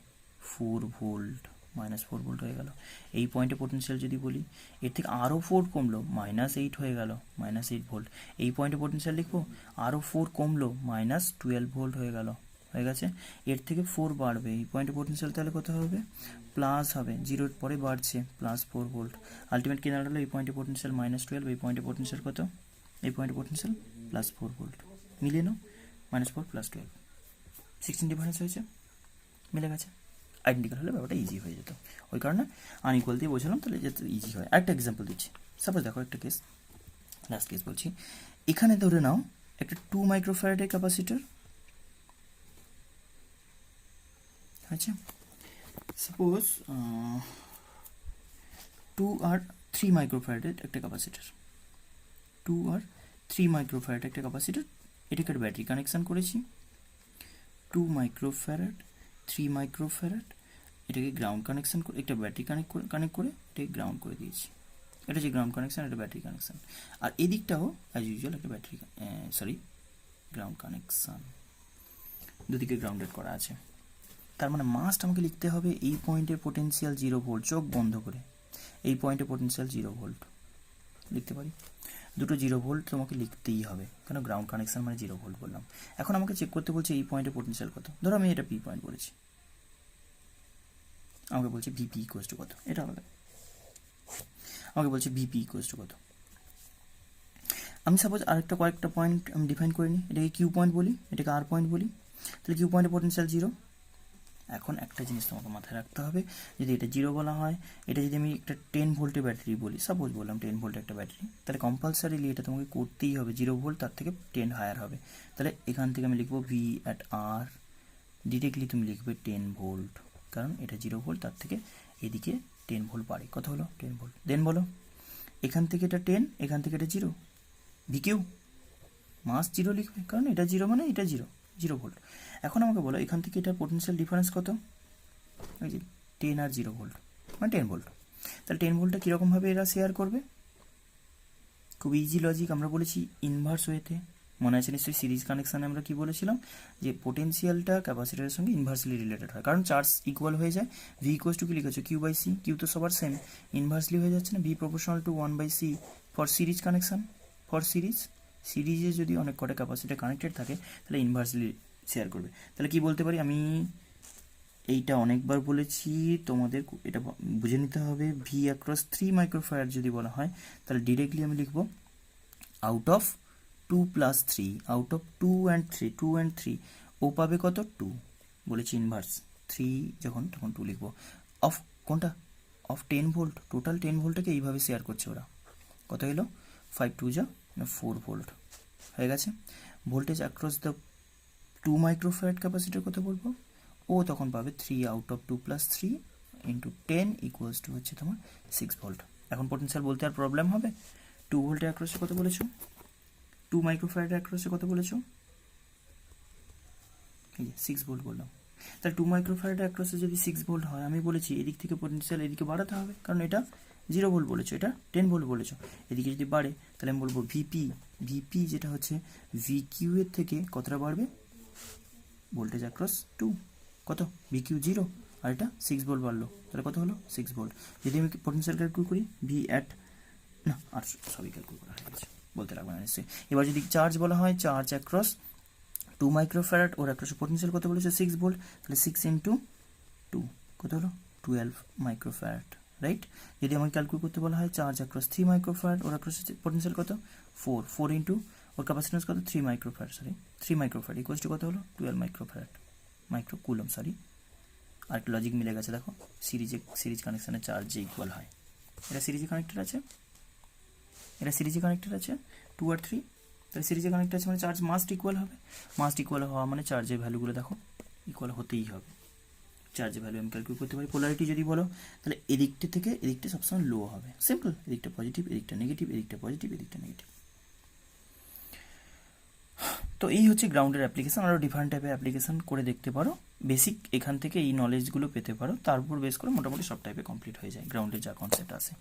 4 ভোল্ট, মাইনাস 4 ভোল্ট হয়ে গেল। এই পয়েন্টে পোটেনশিয়াল যদি বলি, এর থেকে আরও 4 কমলো, -8 হয়ে গেল, -8 ভোল্ট। এই পয়েন্টে পোটেনশিয়াল লিখবো, আরও 4 কমলো, -12 ভোল্ট হয়ে গেল, হয়ে গেছে। এর থেকে 4 বাড়বে, এই পয়েন্টে পোটেনশিয়াল তাহলে কত হবে, প্লাস হবে, জিরোর পরে বাড়ছে, +4 ভোল্ট। আলটিমেট কি দাঁড়ালো, এই পয়েন্টে পোটেনশিয়াল -12, এই পয়েন্টে পোটেনশিয়াল কত, এই পয়েন্টে পোটেনশিয়াল +4 ভোল্ট, মিলিয়ে নাও, -4 +12, 16 ডিফারেন্স হয়েছে, মিলে গেছে। আইডেন্টিক্যাল হলে ব্যাপারটা ইজি হয়ে যেত, ওই কারণে আনইকুয়াল দিয়ে বোঝালাম, তাহলে যাতে ইজি হয়। আরেকটা এক্সাম্পল দিচ্ছি, সাপোজ দেখো একটা কেস, লাস্ট কেস বলছি, এখানে ধরে নাও একটা 2 মাইক্রোফ্যারাডের ক্যাপাসিটার, আচ্ছা সাপোজ 2 আর 3 মাইক্রোফ্যারাডের একটা ক্যাপাসিটার, 2 আর 3 মাইক্রোফ্যারাড একটা ক্যাপাসিটার, এটাকে ব্যাটারি কানেকশান করেছি, 2 মাইক্রোফ্যারাড 3 মাইক্রোফ্যারাড, এটাকে গ্রাউন্ড কানেকশান করে, একটা ব্যাটারি কানেক্ট করে এটাকে গ্রাউন্ড করে দিয়েছি, এটা যে গ্রাউন্ড কানেকশান, এটা ব্যাটারি কানেকশান, আর এদিকটাও অ্যাজ ইউজুয়াল একটা ব্যাটারি গ্রাউন্ড কানেকশান, দুদিকে গ্রাউন্ডেড করা আছে। তার মানে মাস্ট আমাকে লিখতে হবে এই পয়েন্টের পোটেনশিয়াল 0 ভোল্ট, চোখ বন্ধ করে, এই পয়েন্টের পোটেনশিয়াল 0 ভোল্ট লিখতে পারি, দুটো 0 ভোল্ট তোমাকে লিখতেই হবে, কেন গ্রাউন্ড কানেকশান মানে 0 ভোল্ট বললাম। এখন আমাকে চেক করতে বলছে এই পয়েন্টের পোটেনশিয়াল কত, ধরো আমি এটা পি পয়েন্ট বলেছি, আমাকে বলছে ভিপি ইকুয়াস টু কত, এটা আলাদা, আমাকে বলছে ভিপি ইকুয়াস টু কত। আমি সাপোজ আরেকটা কয়েকটা পয়েন্ট আমি ডিফাইন করে নিই, এটাকে কিউ পয়েন্ট বলি, এটাকে আর পয়েন্ট বলি, তাহলে কিউ পয়েন্টের পোটেনশিয়াল 0। এখন একটা জিনিস তোমাকে মাথায় রাখতে হবে, যদি এটা 0 বলা হয়, এটা যদি আমি একটা 10 ভোল্টের ব্যাটারি বলি, সাপোজ বললাম 10 ভোল্টের একটা ব্যাটারি, তাহলে কম্পালসারিলি এটা তোমাকে করতেই হবে 0 ভোল্ট, তার থেকে 10 হায়ার হবে, তাহলে এখান থেকে আমি লিখবো ভি অ্যাট আর, ডিরেক্টলি তুমি লিখবে 10 ভোল্ট, কারণ এটা 0 ভোল্ট, তার থেকে এদিকে 10 ভোল্ট বাড়ে, কত হলো 10 ভোল্ট। দেন বলো এখান থেকে এটা 10, এখান থেকে এটা 0, ভিকিউ মাস 0 লিখবে, কারণ এটা 0 মানে এটা 0 ভোল্ট। এখন আমাকে বলো এখান থেকে এটার পোটেনশিয়াল ডিফারেন্স কত, ওই যে 10 আর 0 ভোল্ট, মানে 10 ভোল্ট। তাহলে 10 ভোল্টটা কীরকমভাবে এরা শেয়ার করবে, খুব ইজি লজিক, আমরা বলেছি ইনভার্স ওয়েতে, মনে আছে নিশ্চয়ই সিরিজ কানেকশানে আমরা কি বলেছিলাম, যে পোটেনশিয়ালটা ক্যাপাসিটারের সঙ্গে ইনভার্সলি রিলেটেড হয়, কারণ চার্জ ইকুয়াল হয়ে যায়, ভি ইকুয়াস টু কি লিখেছো কিউ বাই সি, কিউ তো সবার সেম, ইনভার্সলি হয়ে যাচ্ছে না, V proportional to 1/c for series connection, for সিরিজে যদি অনেক কটা ক্যাপাসিটার কানেক্টেড থাকে তাহলে ইনভার্সলি শেয়ার করবে। তাহলে কি বলতে পারি, আমি এইটা অনেকবার বলেছি তোমাদের, এটা বুঝে নিতে হবে, ভি অ্যাক্রস 3 মাইক্রোফ্যারাড যদি বলা হয়, তাহলে ডিরেক্টলি আমি লিখবো out of 2 + 3, out of 2 and 3, 2 and 3, ও পাবে কত 2, বলেছি ইনভার্স 3 যখন তখন 2 লিখবো, অফ কোনটা, অফ 10 ভোল্ট, টোটাল 10 ভোল্টটাকে এইভাবে শেয়ার করছে ওরা, কত এলো 5 2 যা 4 ভোল্ট হয়ে গেছে। Voltage across the 2 microfarad capacitor কত বলবো, ও তখন পাবে 3 out of 2 + 3 into 10 equals to হচ্ছে তোমার 6 ভোল্ট। এখন পোটেনশিয়াল বলতে আর প্রবলেম হবে, 2 ভোল্টের অ্যাক্রসে কত বলেছো 2 মাইক্রোফ্যারাড অ্যাক্রসে কত বলেছো? এই যে 6 ভোল্ট বললাম। তাহলে 2 মাইক্রোফ্যারাড অ্যাক্রসে যদি 6 ভোল্ট হয়, আমি বলেছি এদিক থেকে পোটেনশিয়াল এদিকে বাড়াতে হবে, কারণ এটা 0 ভোল্ট বলেছো, এটা 10 ভোল্ট বলেছো। এদিকে যদি বাড়ে তাহলে আমি বলবো ভিপি যেটা হচ্ছে ভিকিউ এর থেকে কতটা বাড়বে? ভোল্টেজ অ্যাক্রস 2, কত? ভিকিউ 0, আর এটা 6 ভোল্ট বাড়লো, তাহলে কত হলো? 6 ভোল্ট। যদি আমি পোটেনশিয়াল ক্যালকুলেট করি, ভি অ্যাট না আর সবই ক্যালকুলেট করা হয়ে গেছে, বলতে লাগবে না নিশ্চয়ই। এবার যদি চার্জ বলা হয়, চার্জ অ্যাক্রস 2 মাইক্রোফ্যারাড, ওর অ্যাক্রসে পোটেনশিয়াল কত বলেছে? 6 ভোল্ট, তাহলে 6 ইন্টু 2 কত হলো? 12 মাইক্রোফ্যারাড, রাইট? যদি আমাকে ক্যালকুলেট করতে বলা হয় চার্জ অ্যাক্রস 3 মাইক্রোফ্যারাড, ওর অ্যাক্রসে পোটেনশিয়াল কত? 4 ইন্টু ওর ক্যাপাসিট্যান্স কত? 3 মাইক্রোফ্যারাড, 3 মাইক্রোফ্যারাড ইকুয়ালস টু কত হলো? 12 মাইক্রোফ্যারাড, মাইক্রোকুলম, আর একটা লজিক মিলে গেছে, দেখো সিরিজ কানেকশনে চার্জ যে ইকুয়াল হয়, এটা সিরিজে কানেক্টেড আছে, এটা সিরিজে কানেক্টেড আছে 2 আর 3, তাহলে সিরিজে কানেক্টেড আছে মানে চার্জ মাস্ট ইকুয়াল হবে। মাস্ট ইকুয়াল হওয়া মানে চার্জের ভ্যালুগুলো দেখো ইকুয়াল হতেই হবে। চার্জের ভ্যালু আমি ক্যালকুলেট করতে পারি। পোলারিটি যদি বলো তাহলে এদিকটা থেকে এদিকটা সবসময় লো হবে, সিম্পল। এদিকটা পজিটিভ, এদিকটা নেগেটিভ, এদিকটা পজিটিভ, এদিকটা নেগেটিভ। তো এই হচ্ছে গ্রাউন্ডের অ্যাপ্লিকেশন। আরও ডিফারেন্ট টাইপের অ্যাপ্লিকেশন করে দেখতে পারো, বেসিক এখান থেকে এই নলেজগুলো পেতে পারো, তার উপর বেস করে মোটামুটি সব টাইপে কমপ্লিট হয়ে যায় গ্রাউন্ডের যা কনসেপ্ট আছে।